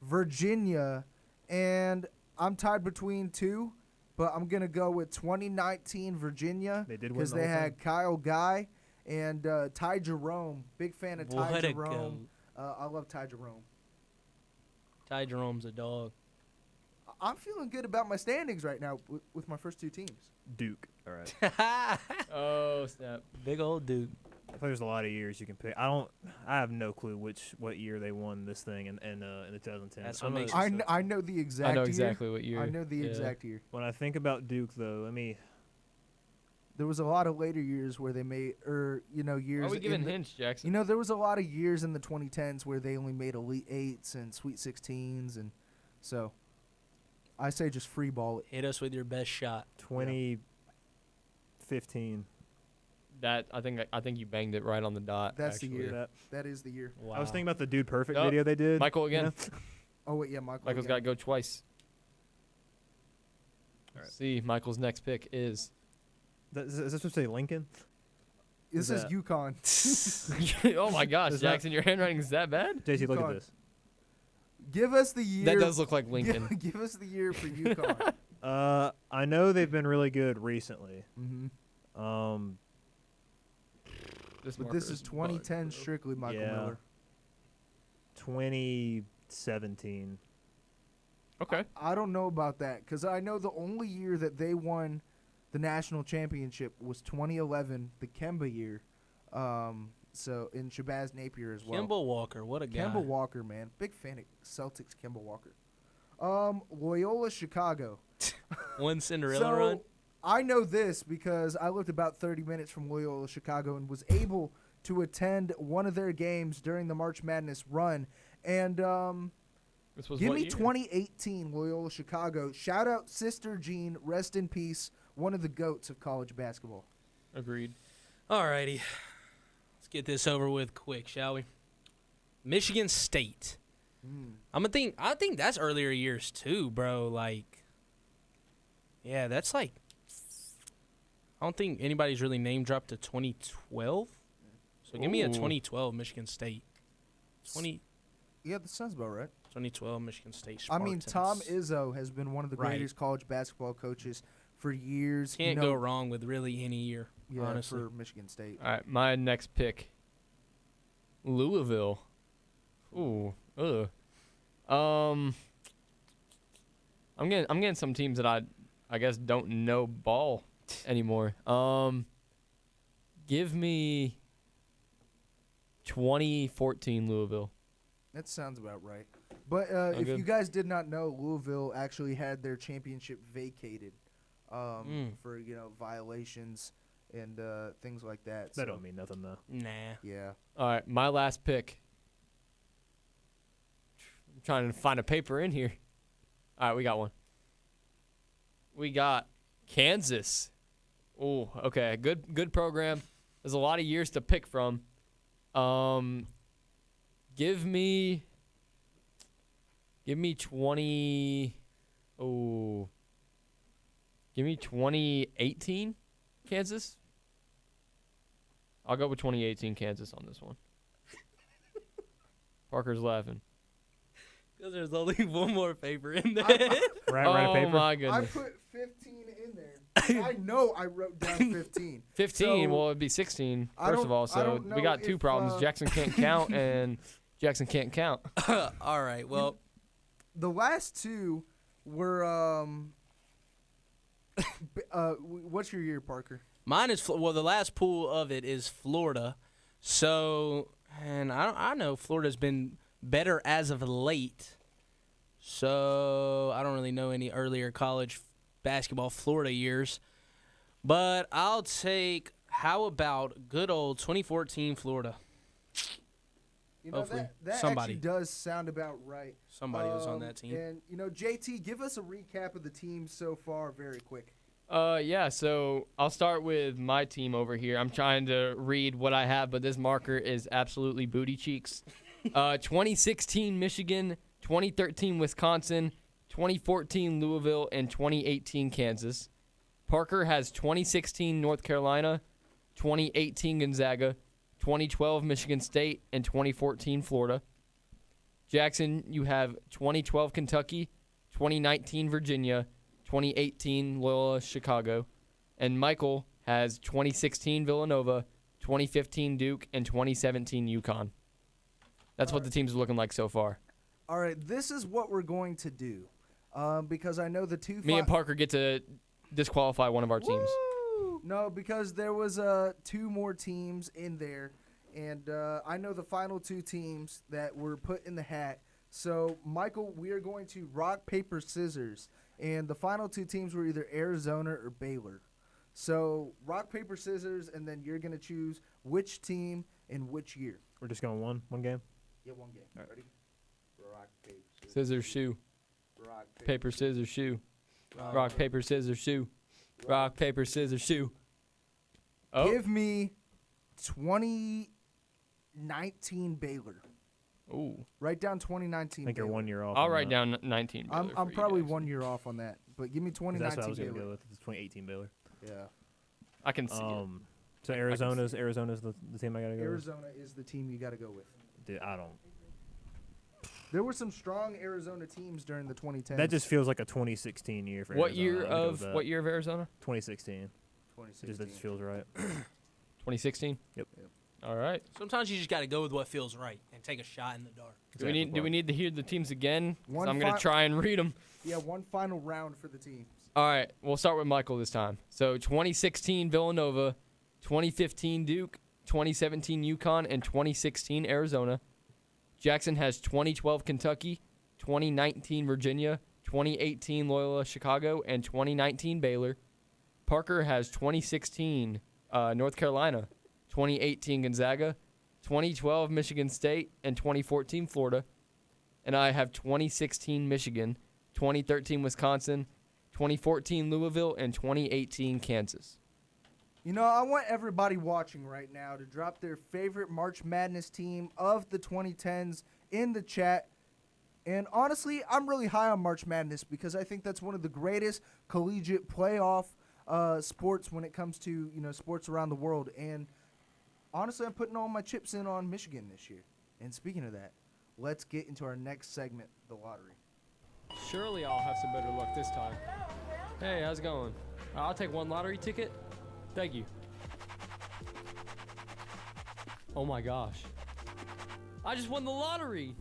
Virginia, and I'm tied between 2, but I'm gonna go with 2019 Virginia They did win because the they whole had Kyle Guy and Ty Jerome. Big fan of Ty What a Jerome. I love Ty Jerome. Ty Jerome's a dog. I'm feeling good about my standings right now with my first 2 teams. Duke. All right. Oh, snap. Big old dude. I think there's a lot of years you can pick. I have no clue what year they won this thing in the 2010s. That's what makes it I know the exact I know year. exactly what year. I know the exact year. When I think about Duke, though, There was a lot of later years where they made, years. Why are we giving in the- hints, Jackson? There was a lot of years in the 2010s where they only made Elite Eights and Sweet 16s, and so I say just free ball it. Hit us with your best shot. 2015. That I think you banged it right on the dot. That's actually. the year. That is the year. Wow. I was thinking about the Dude Perfect Oh, video they did. Michael again. you know? Oh wait, yeah, Michael's Michael's got to go twice. All right. See, Michael's next pick is. Is this supposed to say Lincoln? This is UConn. Oh my gosh, Is that- Jackson, your handwriting is that bad? JT, look at UConn. this. Give us the year. That does look like Lincoln. Give us the year for UConn. I know they've been really good recently. Mm-hmm. This But marker this is 2010 bugged, bro. strictly Michael Yeah. Miller. 2017. Okay. I don't know about that because I know the only year that they won the national championship was 2011, the Kemba year. So in Shabazz Napier as well. Kemba Walker, what a guy. Kemba Walker, man, big fan of Celtics. Kemba Walker. Loyola Chicago. One Cinderella run. I know this because I lived about 30 minutes from Loyola Chicago and was able to attend one of their games during the March Madness run. And This was give what me year? 2018 Loyola Chicago. Shout out Sister Jean. Rest in peace. One of the GOATs of college basketball. Agreed. Alrighty. Let's get this over with quick, shall we? Michigan State. I think that's earlier years too, bro. Like, yeah, that's like, I don't think anybody's really name dropped to 2012. So give me a Ooh. 2012 Michigan State. 20. Yeah, that sounds about right. 2012 Michigan State I mean, Spartans. Tom Izzo has been one of the Right. greatest college basketball coaches for years. Can't You know- go wrong with really any year, Yeah, honestly. for Michigan State. All right, my next pick. Louisville. Ooh. Ugh. I'm getting some teams that I guess don't know ball anymore. Give me 2014 Louisville. That sounds about right. But if good. you guys did not know, Louisville actually had their championship vacated for violations and things like that. That don't mean nothing though. Nah. Yeah. All right, my last pick. I'm trying to find a paper in here. All right, we got one. We got Kansas. Oh, okay. Good program. There's a lot of years to pick from. Give me 20. Oh. Give me 2018 Kansas. I'll go with 2018 Kansas on this one. Parker's laughing. Because there's only one more paper in there. Oh my goodness. I put 15 in there. I know I wrote down 15. 15. So, Well, it'd be 16 I first of don't- all. I So don't we know got two if, problems. Jackson can't count, and Jackson can't count. All right. Well, the last two were what's your year, Parker? mine is the last pool of it is Florida. So, and I know Florida's been better as of late. So I don't really know any earlier college basketball Florida years, but I'll take. How about good old 2014 Florida? You know, Hopefully, that somebody. actually does sound about right. Somebody was on that team. And, JT, give us a recap of the teams so far very quick. Yeah, so I'll start with my team over here. I'm trying to read what I have, but this marker is absolutely booty cheeks. 2016 Michigan, 2013 Wisconsin, 2014 Louisville, and 2018 Kansas. Parker has 2016 North Carolina, 2018 Gonzaga, 2012 Michigan State, and 2014 Florida. Jackson, you have 2012 Kentucky, 2019 Virginia, 2018 Loyola Chicago, and Michael has 2016 Villanova, 2015 Duke, and 2017 UConn. That's what the teams are looking like so far. All right, this is what we're going to do because I know the two. Me and Parker get to disqualify one of our teams. No, because there was two more teams in there, and I know the final two teams that were put in the hat. So, Michael, we are going to rock, paper, scissors, and the final two teams were either Arizona or Baylor. So, rock, paper, scissors, and then you're going to choose which team in which year. We're just going one game. Yeah, one game. All right. Ready? Rock, paper, Scissors, shoe. Rock, Paper, scissors, shoe. Rock, Rock, paper, scissors, shoe. Rock, paper, scissors, shoe. Oh. Give me 2019 Baylor. Ooh. Write down 2019 I think you're Baylor. 1 year off. I'll on write that. down 19. Baylor I'm for you probably guys. 1 year off on that, but give me 'Cause That's what I 2019 was going to Baylor. go with. It's 2018 Baylor. Yeah. I can see it. So Arizona's the team I got to go Arizona is the team you got to go with. with. Dude, I don't. There were some strong Arizona teams during the 2010s. That just feels like a 2016 year for What Arizona. year I'm gonna go of with that. what year of Arizona? 2016. 2016. That just feels right. 2016. Yep. All right. Sometimes you just got to go with what feels right and take a shot in the dark. Do we need to hear the teams again? 'Cause One I'm gonna fi- try and read them. Yeah, one final round for the teams. All right. We'll start with Michael this time. So 2016 Villanova, 2015 Duke, 2017 UConn, and 2016 Arizona. Jackson has 2012 Kentucky, 2019 Virginia, 2018 Loyola Chicago, and 2019 Baylor. Parker has 2016 North Carolina, 2018 Gonzaga, 2012 Michigan State, and 2014 Florida. And I have 2016 Michigan, 2013 Wisconsin, 2014 Louisville, and 2018 Kansas. You know, I want everybody watching right now to drop their favorite March Madness team of the 2010s in the chat. And honestly, I'm really high on March Madness because I think that's one of the greatest collegiate playoff sports when it comes to, sports around the world. And honestly, I'm putting all my chips in on Michigan this year. And speaking of that, let's get into our next segment, the lottery. Surely I'll have some better luck this time. Hey, how's it going? I'll take one lottery ticket. Thank you. Oh my gosh. I just won the lottery.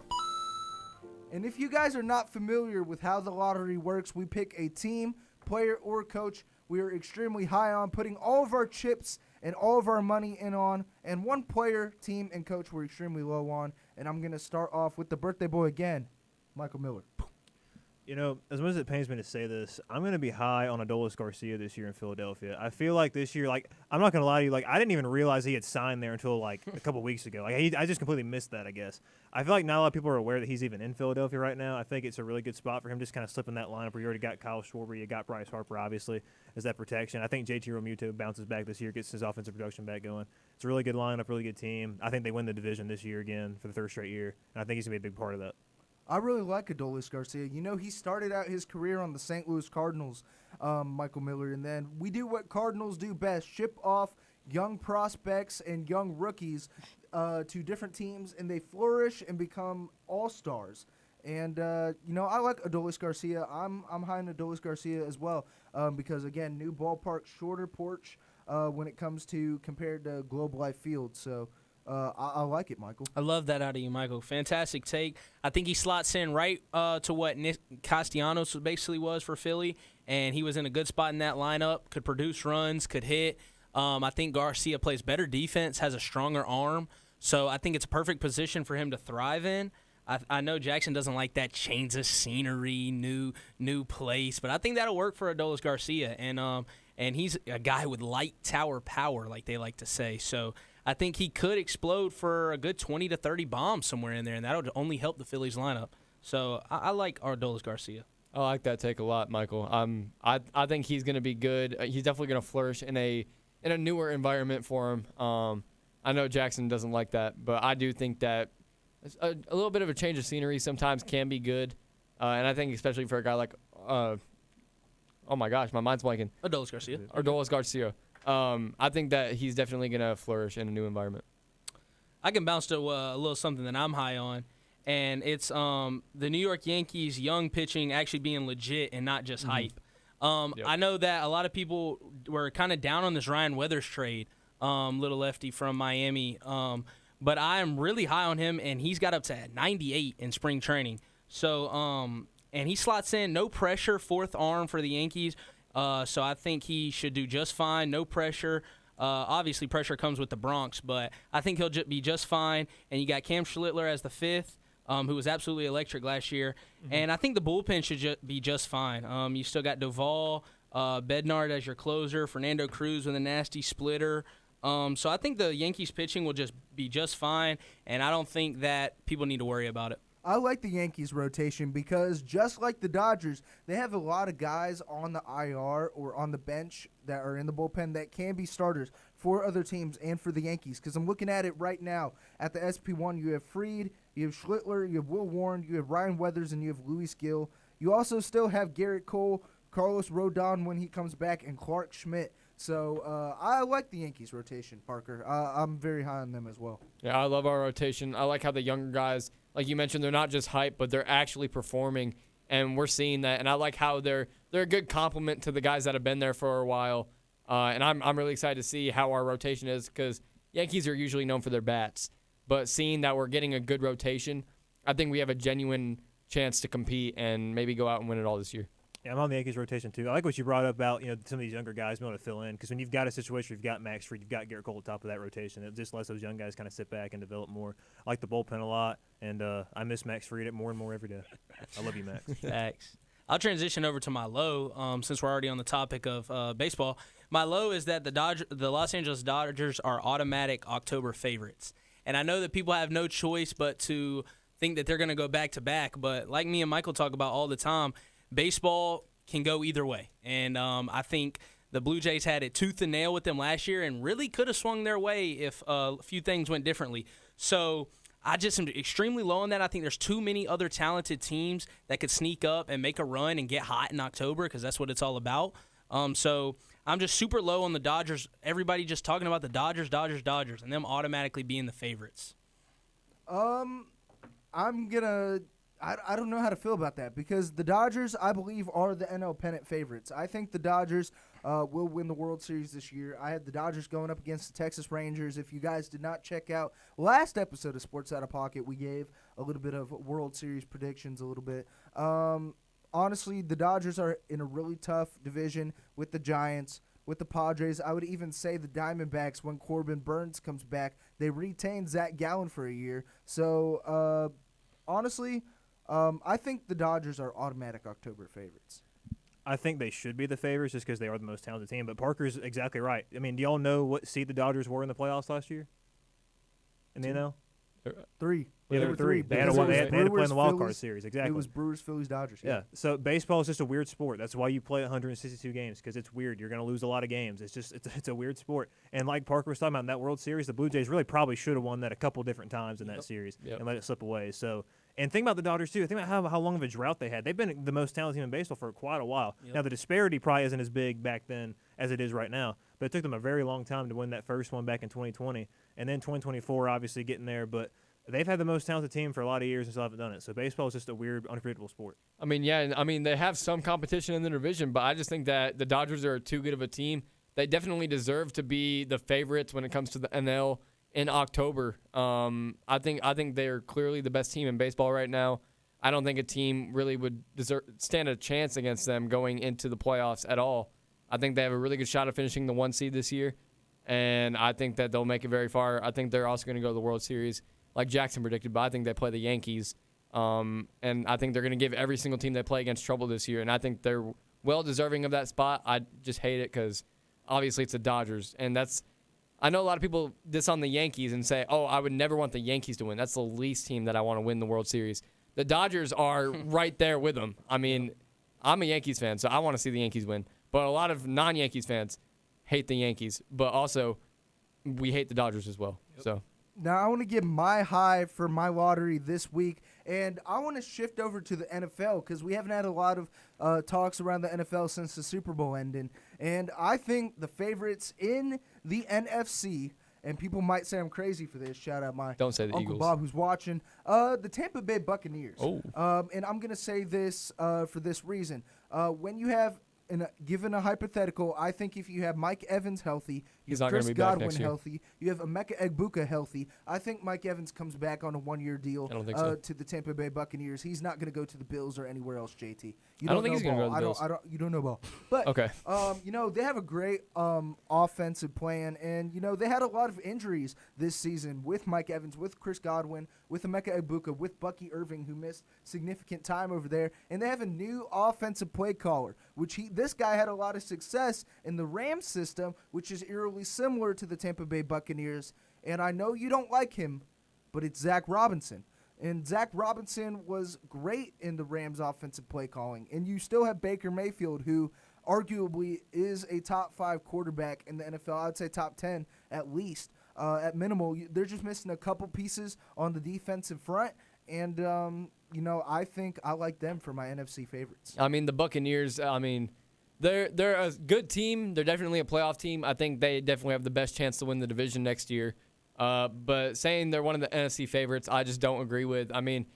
And if you guys are not familiar with how the lottery works, we pick a team, player, or coach we are extremely high on, putting all of our chips and all of our money in on, and one player, team, and coach we're extremely low on. And I'm going to start off with the birthday boy again, Michael Miller. You know, as much as it pains me to say this, I'm going to be high on Adolis Garcia this year in Philadelphia. I feel like this year, I'm not going to lie to you, I didn't even realize he had signed there until, a couple weeks ago. I just completely missed that, I guess. I feel like not a lot of people are aware that he's even in Philadelphia right now. I think it's a really good spot for him, just kind of slipping that lineup where you already got Kyle Schwarber, you got Bryce Harper, obviously, as that protection. I think JT Realmuto bounces back this year, gets his offensive production back going. It's a really good lineup, really good team. I think they win the division this year again for the third straight year, and I think he's going to be a big part of that. I really like Adolis Garcia. You know, he started out his career on the St. Louis Cardinals, Michael Miller, and then we do what Cardinals do best, ship off young prospects and young rookies to different teams, and they flourish and become all-stars. And, I like Adolis Garcia. I'm high on Adolis Garcia as well because, again, new ballpark, shorter porch when it comes to compared to Globe Life Field. So, I like it, Michael. I love that out of you, Michael. Fantastic take. I think he slots in right to what Nick Castellanos basically was for Philly, and he was in a good spot in that lineup, could produce runs, could hit. I think Garcia plays better defense, has a stronger arm, so I think it's a perfect position for him to thrive in. I know Jackson doesn't like that change of scenery, new place, but I think that'll work for Adolis Garcia, and he's a guy with light tower power, like they like to say, so I think he could explode for a good 20 to 30 bombs somewhere in there, and that would only help the Phillies lineup. So I like Adolis Garcia. I like that take a lot, Michael. I think he's going to be good. He's definitely going to flourish in a newer environment for him. I know Jackson doesn't like that, but I do think that a little bit of a change of scenery sometimes can be good, and I think especially for a guy like oh my gosh, my mind's blanking. Adolis Garcia. I think that he's definitely going to flourish in a new environment. I can bounce to a little something that I'm high on, and it's the New York Yankees' young pitching actually being legit and not just hype. Yep. I know that a lot of people were kind of down on this Ryan Weathers trade, little lefty from Miami, but I am really high on him, and he's got up to 98 in spring training. So, and he slots in, no pressure, fourth arm for the Yankees. So I think he should do just fine, no pressure. Obviously, pressure comes with the Bronx, but I think he'll be just fine. And you got Cam Schlittler as the fifth, who was absolutely electric last year. Mm-hmm. And I think the bullpen should be just fine. You still got Duvall, Bednard as your closer, Fernando Cruz with a nasty splitter. So I think the Yankees pitching will just be just fine, and I don't think that people need to worry about it. I like the Yankees rotation because just like the Dodgers, they have a lot of guys on the IR or on the bench that are in the bullpen that can be starters for other teams and for the Yankees. Because I'm looking at it right now. At the SP1, you have Fried, you have Schlittler, you have Will Warren, you have Ryan Weathers, and you have Luis Gill. You also still have Garrett Cole, Carlos Rodon when he comes back, and Clark Schmidt. So I like the Yankees rotation, Parker. I'm very high on them as well. Yeah, I love our rotation. I like how the younger guys, like you mentioned, they're not just hype, but they're actually performing, and we're seeing that. And I like how they're a good complement to the guys that have been there for a while. And I'm really excited to see how our rotation is because Yankees are usually known for their bats. But seeing that we're getting a good rotation, I think we have a genuine chance to compete and maybe go out and win it all this year. Yeah, I'm on the Yankees rotation too. I like what you brought up about some of these younger guys being able to fill in because when you've got a situation where you've got Max Fried, you've got Garrett Cole at the top of that rotation, it just lets those young guys kind of sit back and develop more. I like the bullpen a lot, and I miss Max Fried more and more every day. I love you, Max. Thanks. I'll transition over to my low since we're already on the topic of baseball. My low is that the Los Angeles Dodgers are automatic October favorites. And I know that people have no choice but to think that they're going to go back-to-back. But like me and Michael talk about all the time, baseball can go either way. And I think the Blue Jays had it tooth and nail with them last year and really could have swung their way if a few things went differently. So I just am extremely low on that. I think there's too many other talented teams that could sneak up and make a run and get hot in October because that's what it's all about. So I'm just super low on the Dodgers. Everybody just talking about the Dodgers, and them automatically being the favorites. I don't know how to feel about that because the Dodgers, I believe, are the NL pennant favorites. I think the Dodgers will win the World Series this year. I had the Dodgers going up against the Texas Rangers. If you guys did not check out last episode of Sports Out of Pocket, we gave a little bit of World Series predictions a little bit. Honestly, the Dodgers are in a really tough division with the Giants, with the Padres. I would even say the Diamondbacks, when Corbin Burns comes back, they retain Zach Gallen for a year. So, honestly, I think the Dodgers are automatic October favorites. I think they should be the favorites just because they are the most talented team. But Parker's exactly right. I mean, do y'all know what seed the Dodgers were in the playoffs last year? In the NL? 3. Yeah, they were were 3. They had to play in the wild card series. Exactly. It was Brewers, Phillies, Dodgers. Yeah. So baseball is just a weird sport. That's why you play 162 games because it's weird. You're going to lose a lot of games. It's a weird sport. And like Parker was talking about in that World Series, the Blue Jays really probably should have won that a couple different times in that series and let it slip away. So. And think about the Dodgers, too. Think about how long of a drought they had. They've been the most talented team in baseball for quite a while. Now, the disparity probably isn't as big back then as it is right now. But it took them a very long time to win that first one back in 2020. And then 2024, obviously, getting there. But they've had the most talented team for a lot of years and still haven't done it. So baseball is just a weird, unpredictable sport. I mean, yeah. I mean, they have some competition in the division, but I just think that the Dodgers are too good of a team. They definitely deserve to be the favorites when it comes to the NL in October. I think they're clearly the best team in baseball right now. I don't think a team really would stand a chance against them going into the playoffs at all. I think they have a really good shot of finishing the 1 seed this year, and I think that they'll make it very far. I think they're also going to go to the World Series, like Jackson predicted, but I think they play the Yankees, and I think they're going to give every single team they play against trouble this year, and I think they're well deserving of that spot. I just hate it because obviously it's the Dodgers, and I know a lot of people diss on the Yankees and say, oh, I would never want the Yankees to win. That's the least team that I want to win the World Series. The Dodgers are right there with them. I mean, I'm a Yankees fan, so I want to see the Yankees win. But a lot of non-Yankees fans hate the Yankees. But also, we hate the Dodgers as well. So now I want to give my high for my lottery this week, and I want to shift over to the NFL because we haven't had a lot of talks around the NFL since the Super Bowl ended. And I think the favorites in the NFC, and people might say I'm crazy for this. Shout out my Don't say the Uncle Eagles. Bob who's watching. The Tampa Bay Buccaneers. Oh. And I'm going to say this for this reason. When you have given a hypothetical, I think if you have Mike Evans healthy, you He's have not gonna Chris be back Godwin next year. healthy, you have Emeka Egbuka healthy, I think Mike Evans comes back on a 1-year deal I don't think so. to the Tampa Bay Buccaneers. He's not going to go to the Bills or anywhere else, JT. You I don't think he's know gonna go to the ball. Bills. You don't know ball. But, Okay. they have a great offensive plan, and, they had a lot of injuries this season with Mike Evans, with Chris Godwin, with Emeka Egbuka, with Bucky Irving, who missed significant time over there, and they have a new offensive play caller, which this guy had a lot of success in the Rams system, which is eerily similar to the Tampa Bay Buccaneers. And I know you don't like him, but it's Zach Robinson. And Zach Robinson was great in the Rams offensive play calling. And you still have Baker Mayfield, who arguably is a top 5 quarterback in the NFL. I'd say top 10 at least. At minimal, they're just missing a couple pieces on the defensive front. And, I think I like them for my NFC favorites. I mean, the Buccaneers, they're a good team. They're definitely a playoff team. I think they definitely have the best chance to win the division next year. But saying they're one of the NFC favorites, I just don't agree with. I mean,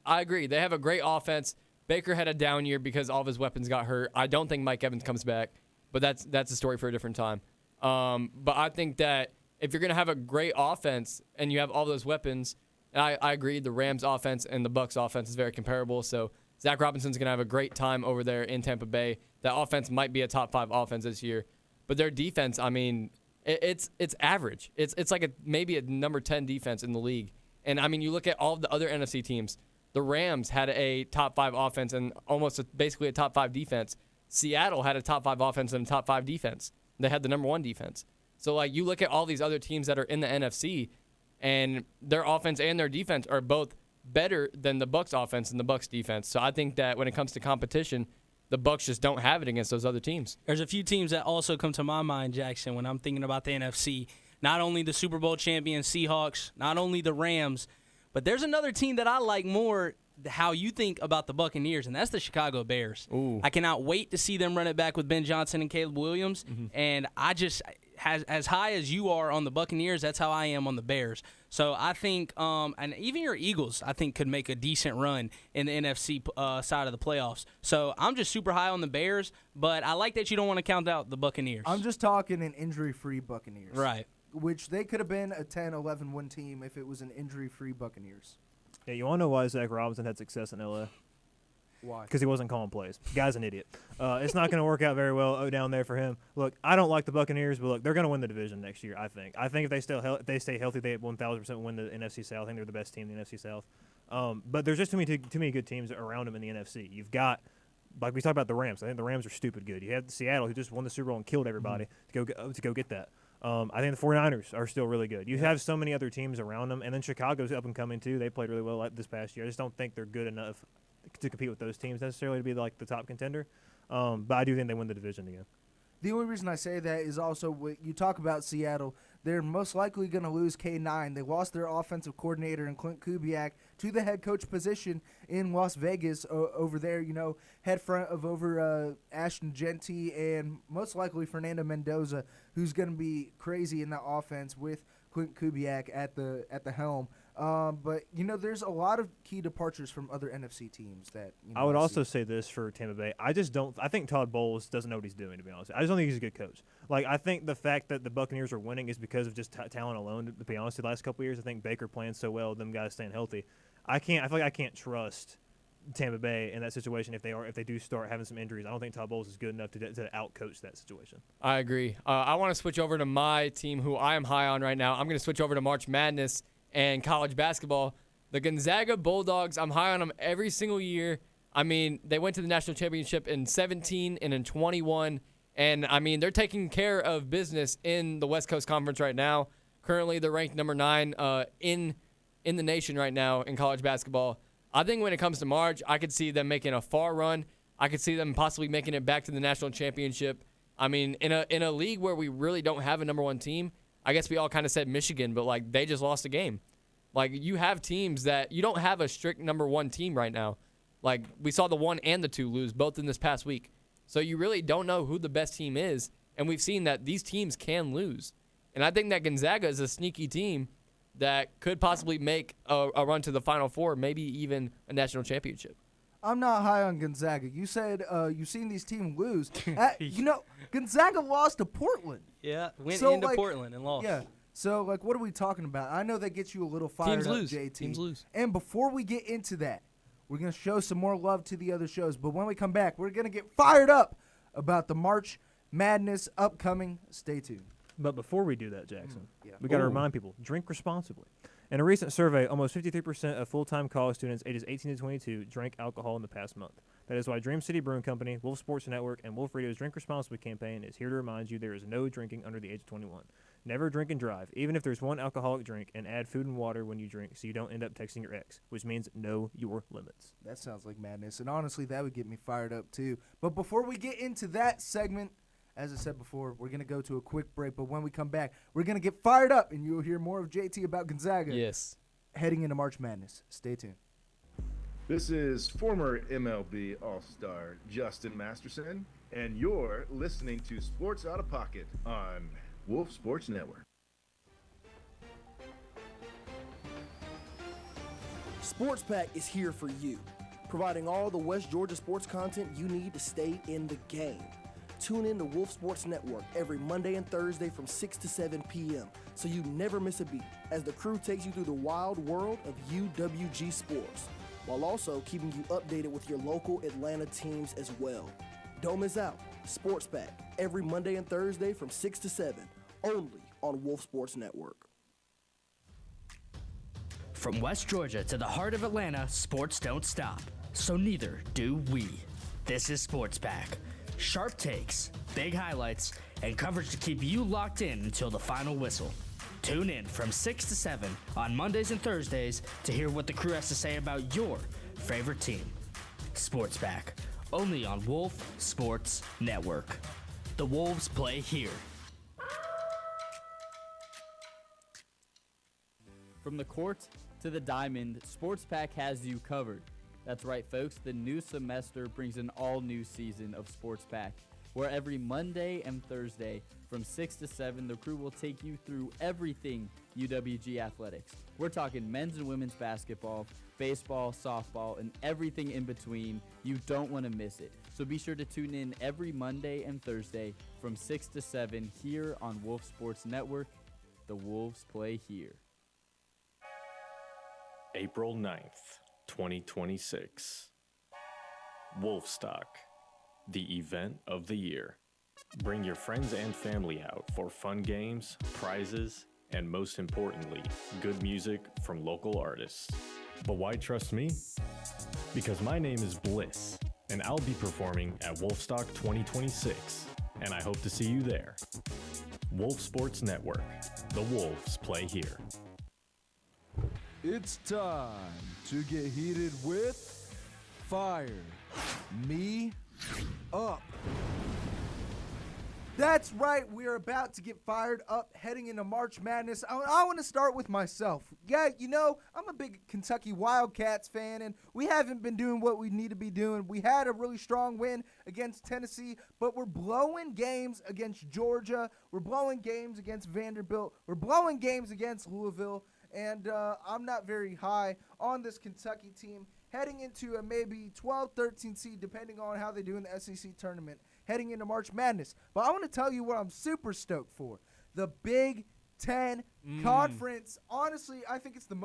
I agree. They have a great offense. Baker had a down year because all of his weapons got hurt. I don't think Mike Evans comes back, but that's a story for a different time. But I think that if you're going to have a great offense and you have all those weapons, and I agree, the Rams offense and the Bucs offense is very comparable. So Zach Robinson's going to have a great time over there in Tampa Bay. That offense might be a top 5 offense this year. But their defense, I mean, it's average. It's like maybe a number 10 defense in the league. And, I mean, you look at all of the other NFC teams. The Rams had a top 5 offense and basically a top 5 defense. Seattle had a top 5 offense and a top 5 defense. They had the number 1 defense. So, like, you look at all these other teams that are in the NFC, and their offense and their defense are both better than the Bucs offense and the Bucs defense. So I think that when it comes to competition, the Bucs just don't have it against those other teams. There's a few teams that also come to my mind, Jackson, when I'm thinking about the NFC. Not only the Super Bowl champion Seahawks, not only the Rams, but there's another team that I like more how you think about the Buccaneers, and that's the Chicago Bears. Ooh. I cannot wait to see them run it back with Ben Johnson and Caleb Williams. And I just, as high as you are on the Buccaneers, that's how I am on the Bears. So I think, and even your Eagles, I think, could make a decent run in the NFC side of the playoffs. So I'm just super high on the Bears, but I like that you don't want to count out the Buccaneers. I'm just talking an injury-free Buccaneers. Right. Which they could have been a 10-11 win team if it was an injury-free Buccaneers. Yeah, you want to know why Zach Robinson had success in L.A.? Why? Because he wasn't calling plays. Guy's an idiot. It's not going to work out very well down there for him. Look, I don't like the Buccaneers, but look, they're going to win the division next year, I think. I think if they stay healthy, they 1,000% win the NFC South. I think they're the best team in the NFC South. But there's just too many good teams around them in the NFC. You've got, like we talked about the Rams. I think the Rams are stupid good. You have Seattle, who just won the Super Bowl and killed everybody to go get that. I think the 49ers are still really good. You have so many other teams around them, and then Chicago's up and coming too. They played really well this past year. I just don't think they're good enough to compete with those teams necessarily to be like the top contender. But I do think they win the division again. The only reason I say that is also when you talk about Seattle, they're most likely going to lose K9. They lost their offensive coordinator in Clint Kubiak to the head coach position in Las Vegas over there, head front of over Ashton Genty and most likely Fernando Mendoza, who's going to be crazy in that offense with Clint Kubiak at the helm. But there's a lot of key departures from other NFC teams that I would also say this for Tampa Bay. I think Todd Bowles doesn't know what he's doing, to be honest. I just don't think he's a good coach. Like, I think the fact that the Buccaneers are winning is because of just talent alone, to be honest. The last couple of years, I think Baker playing so well, them guys staying healthy. I feel like I can't trust Tampa Bay in that situation if they do start having some injuries. I don't think Todd Bowles is good enough to outcoach that situation. I agree. I want to switch over to my team, who I am high on right now. I'm going to switch over to March Madness and college basketball. The Gonzaga Bulldogs, I'm high on them every single year. I mean, they went to the national championship in 17 and in 21. And, I mean, they're taking care of business in the West Coast Conference right now. Currently, they're ranked number 9 in the nation right now in college basketball. I think when it comes to March, I could see them making a far run. I could see them possibly making it back to the national championship. I mean, in a league where we really don't have a number 1 team, I guess we all kind of said Michigan, but, like, they just lost a game. Like, you have teams that you don't have a strict number 1 team right now. Like, we saw the 1 and the 2 lose both in this past week. So you really don't know who the best team is, and we've seen that these teams can lose. And I think that Gonzaga is a sneaky team that could possibly make a run to the Final Four, maybe even a national championship. I'm not high on Gonzaga. You said you've seen these teams lose. Gonzaga lost to Portland. Yeah, went into Portland and lost. Yeah. So, what are we talking about? I know that gets you a little fired up, JT. Teams lose. And before we get into that, we're going to show some more love to the other shows. But when we come back, we're going to get fired up about the March Madness upcoming. Stay tuned. But before we do that, Jackson, Yeah. we got to remind people, drink responsibly. In a recent survey, almost 53% of full-time college students ages 18 to 22 drank alcohol in the past month. That is why Dream City Brewing Company, Wolf Sports Network, and Wolf Radio's Drink Responsibly campaign is here to remind you there is no drinking under the age of 21. Never drink and drive, even if there's one alcoholic drink, and add food and water when you drink so you don't end up texting your ex, which means know your limits. That sounds like madness, and honestly, that would get me fired up too. But before we get into that segment, as I said before, we're going to go to a quick break, but when we come back, we're going to get fired up, and you'll hear more of JT about Gonzaga. Yes. Heading into March Madness. Stay tuned. This is former MLB All-Star Justin Masterson, and you're listening to Sports Out of Pocket on Wolf Sports Network. Sports Pack is here for you, providing all the West Georgia sports content you need to stay in the game. Tune in to Wolf Sports Network every Monday and Thursday from 6 to 7 p.m. so you never miss a beat as the crew takes you through the wild world of UWG sports, while also keeping you updated with your local Atlanta teams as well. Don't miss out. Sports Pack every Monday and Thursday from 6 to 7, only on Wolf Sports Network. From West Georgia to the heart of Atlanta, sports don't stop. So neither do we. This is Sports Pack. Sharp takes, big highlights, and coverage to keep you locked in until the final whistle. Tune in from 6 to 7 on Mondays and Thursdays to hear what the crew has to say about your favorite team. Sports Back, only on Wolf Sports Network. The Wolves play here. From the court to the diamond, Sports Pack has you covered. That's right, folks. The new semester brings an all-new season of Sports Pack, where every Monday and Thursday from 6 to 7, the crew will take you through everything UWG athletics. We're talking men's and women's basketball, baseball, softball, and everything in between. You don't want to miss it. So be sure to tune in every Monday and Thursday from 6 to 7 here on Wolf Sports Network. The Wolves play here. April 9th, 2026. Wolfstock, the event of the year. Bring your friends and family out for fun games, prizes, and most importantly, good music from local artists. But why trust me? Because my name is Bliss, and I'll be performing at Wolfstock 2026, and I hope to see you there. Wolf Sports Network. The Wolves play here. It's time to get heated with Fire Me Up. That's right, we're about to get fired up heading into March Madness. I want to start with myself. Yeah, you know, I'm a big Kentucky Wildcats fan, and we haven't been doing what we need to be doing. We had a really strong win against Tennessee, but we're blowing games against Georgia. We're blowing games against Vanderbilt. We're blowing games against Louisville. And I'm not very high on this Kentucky team heading into a maybe 12-13 seed, depending on how they do in the SEC tournament, heading into March Madness. But I want to tell you what I'm super stoked for. The Big Ten Conference. Honestly, I think it's the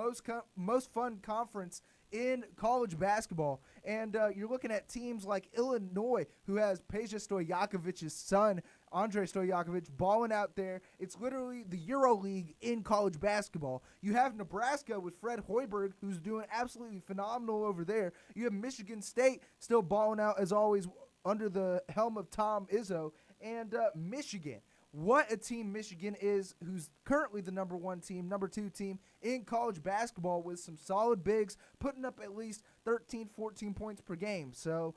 most fun conference in college basketball. And you're looking at teams like Illinois, who has Peja Stojakovic's son, Andre Stojakovic, balling out there. It's literally the Euro League in college basketball. You have Nebraska with Fred Hoiberg, who's doing absolutely phenomenal over there. You have Michigan State still balling out, as always, under the helm of Tom Izzo. And Michigan. What a team Michigan is, who's currently the number 2 team in college basketball with some solid bigs, putting up at least 13, 14 points per game. So,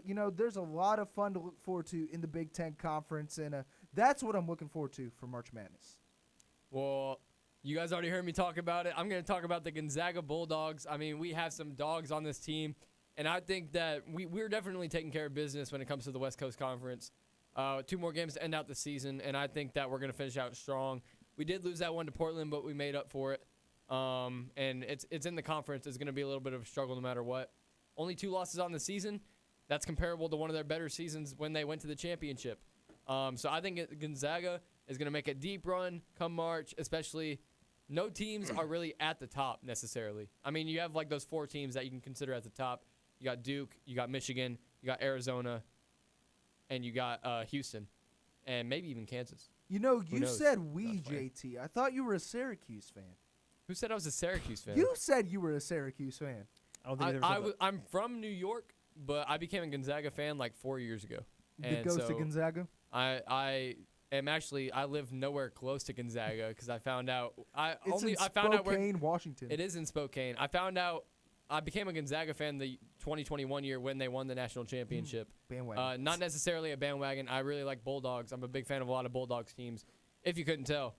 you know, there's a lot of fun to look forward to in the Big Ten Conference, and that's what I'm looking forward to for March Madness. Well, you guys already heard me talk about it. I'm going to talk about the Gonzaga Bulldogs. I mean, we have some dogs on this team, and I think that we're definitely taking care of business when it comes to the West Coast Conference. 2 more games to end out the season, and I think that we're going to finish out strong. We did lose that one to Portland, but we made up for it. And it's in the conference. It's going to be a little bit of a struggle no matter what. Only 2 losses on the season. That's comparable to one of their better seasons when they went to the championship. So I think Gonzaga is going to make a deep run come March, especially no teams are really at the top necessarily. I mean, you have like those 4 teams that you can consider at the top. You got Duke, you got Michigan, you got Arizona, and you got Houston, and maybe even Kansas. You know, you said we, JT. I thought you were a Syracuse fan. Who said I was a Syracuse fan? You said you were a Syracuse fan. I don't think I'm from New York, but I became a Gonzaga fan like 4 years ago. The ghost of Gonzaga? I live nowhere close to Gonzaga because I found out. It's in Spokane, Washington. It is in Spokane. I found out. I became a Gonzaga fan the 2021 year when they won the national championship. Bandwagon. Not necessarily a bandwagon. I really like Bulldogs. I'm a big fan of a lot of Bulldogs teams, if you couldn't tell.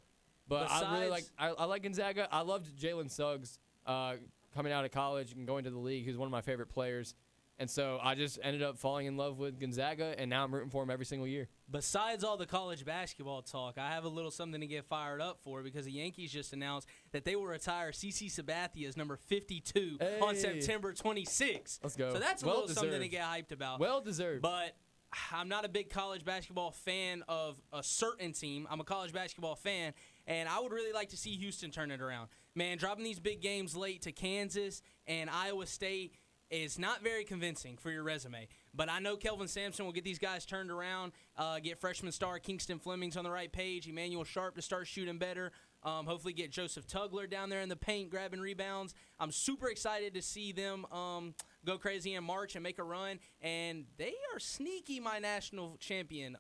But I really like I like Gonzaga. I loved Jalen Suggs coming out of college and going to the league. He was one of my favorite players. And so I just ended up falling in love with Gonzaga, and now I'm rooting for him every single year. Besides all the college basketball talk, I have a little something to get fired up for because the Yankees just announced that they will retire CeCe Sabathia's number 52 on September 26th. Let's go. So that's a little something to get hyped about. Well deserved. But I'm not a big college basketball fan of a certain team. I'm a college basketball fan, and I would really like to see Houston turn it around. Man, dropping these big games late to Kansas and Iowa State is not very convincing for your resume. But I know Kelvin Sampson will get these guys turned around, get freshman star Kingston Flemings on the right page, Emmanuel Sharp to start shooting better, hopefully get Joseph Tugler down there in the paint grabbing rebounds. I'm super excited to see them go crazy in March and make a run. And they are sneaky my national champion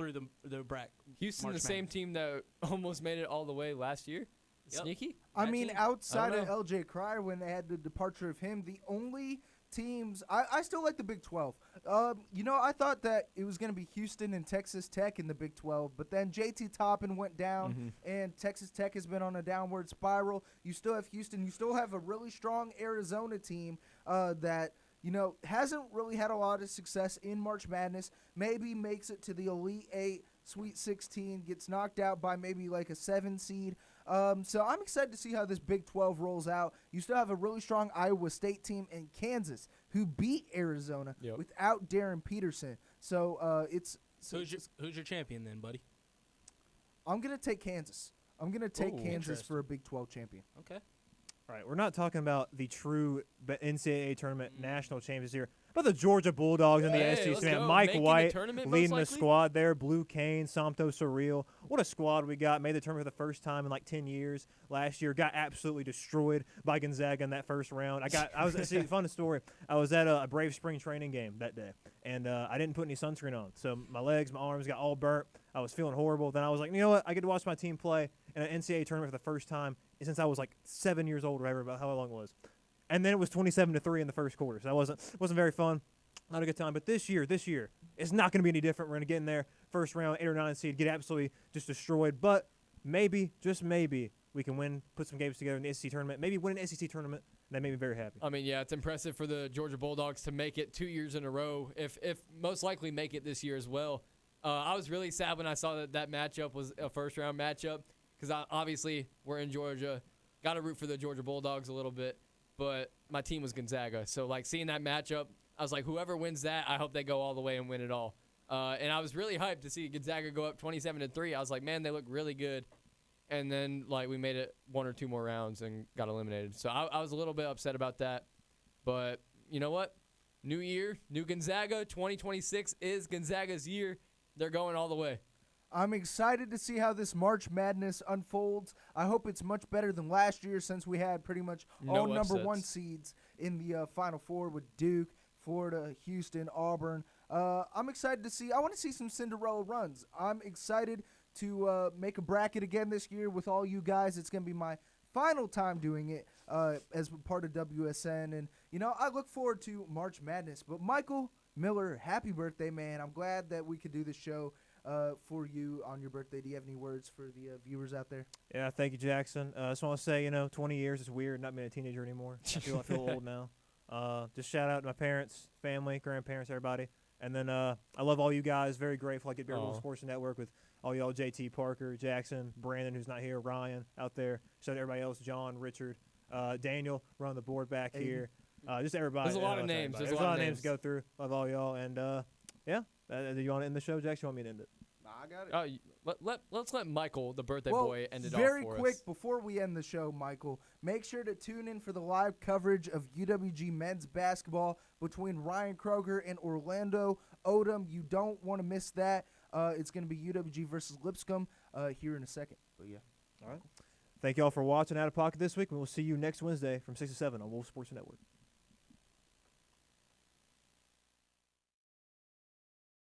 through the bracket. Houston, March the same Madness. team that almost made it all the way last year. Yep. Sneaky. I That mean, team. outside I of don't LJ Cryer, when they had the departure of him, the only teams I still like the Big 12. I thought that it was going to be Houston and Texas Tech in the Big 12, but then JT Toppin went down, and Texas Tech has been on a downward spiral. You still have Houston. You still have a really strong Arizona team that hasn't really had a lot of success in March Madness. Maybe makes it to the Elite 8, Sweet 16, gets knocked out by maybe like a 7 seed. So I'm excited to see how this Big 12 rolls out. You still have a really strong Iowa State team and Kansas who beat Arizona without Darren Peterson. So Who's your champion then, buddy? I'm going to take Kansas. I'm going to take Kansas interesting. for a Big 12 champion. Okay. All right, we're not talking about the true NCAA tournament national champions here, but the Georgia Bulldogs in the Hey, SEC. let's Man, go. Mike Making the White tournament, most leading the likely? squad there. Blue Kane, Somto Surreal. What a squad we got. Made the tournament for the first time in like 10 years last year. Got absolutely destroyed by Gonzaga in that first round. See, fun story. I was at a Brave spring training game that day, and I didn't put any sunscreen on, so my legs, my arms got all burnt. I was feeling horrible. Then I was like, you know what? I get to watch my team play in an NCAA tournament for the first time since I was like 7 years old or whatever, about how long it was. And then it was 27-3 in the first quarter, so that wasn't very fun. Not a good time. But this year, it's not going to be any different. We're going to get in there first round, 8 or 9 seed, get absolutely just destroyed. But maybe, just maybe, we can win, put some games together in the SEC tournament. Maybe win an SEC tournament. That made me very happy. I mean, yeah, it's impressive for the Georgia Bulldogs to make it 2 years in a row. If most likely make it this year as well. I was really sad when I saw that matchup was a first round matchup because obviously we're in Georgia. Got to root for the Georgia Bulldogs a little bit, but my team was Gonzaga. So, like, seeing that matchup, I was like, whoever wins that, I hope they go all the way and win it all. And I was really hyped to see Gonzaga go up 27-3. I was like, man, they look really good. And then, like, we made it 1 or 2 more rounds and got eliminated. So I was a little bit upset about that. But you know what? New year, new Gonzaga. 2026 is Gonzaga's year. They're going all the way. I'm excited to see how this March Madness unfolds. I hope it's much better than last year since we had pretty much all number 1 seeds in the Final Four with Duke, Florida, Houston, Auburn. I'm excited to see. I want to see some Cinderella runs. I'm excited to make a bracket again this year with all you guys. It's going to be my final time doing it as part of WSN. And, I look forward to March Madness. But, Michael Miller, happy birthday, man. I'm glad that we could do this show for you on your birthday. Do you have any words for the viewers out there? Yeah, thank you, Jackson. I just want to say, 20 years is weird not being a teenager anymore. I feel old now. Just shout out to my parents, family, grandparents, everybody. And then I love all you guys. Very grateful I get to be on the Sports Network with all y'all, JT, Parker, Jackson, Brandon, who's not here, Ryan out there. Shout out to everybody else, John, Richard, Daniel, we're on the board back here. Just everybody. There's a lot of names. There's a lot of names to go through. Love all y'all. And, yeah. Do you want to end the show, Jackson? You want me to end it? Nah, I got it. Let's let Michael, the birthday boy, end it off very for quick us. before we end the show, Michael, make sure to tune in for the live coverage of UWG men's basketball between Ryan Kroger and Orlando Odom. You don't want to miss that. It's going to be UWG versus Lipscomb here in a second. But yeah. All right. Thank you all for watching Out of Pocket this week, and we'll see you next Wednesday from 6 to 7 on Wolf Sports Network.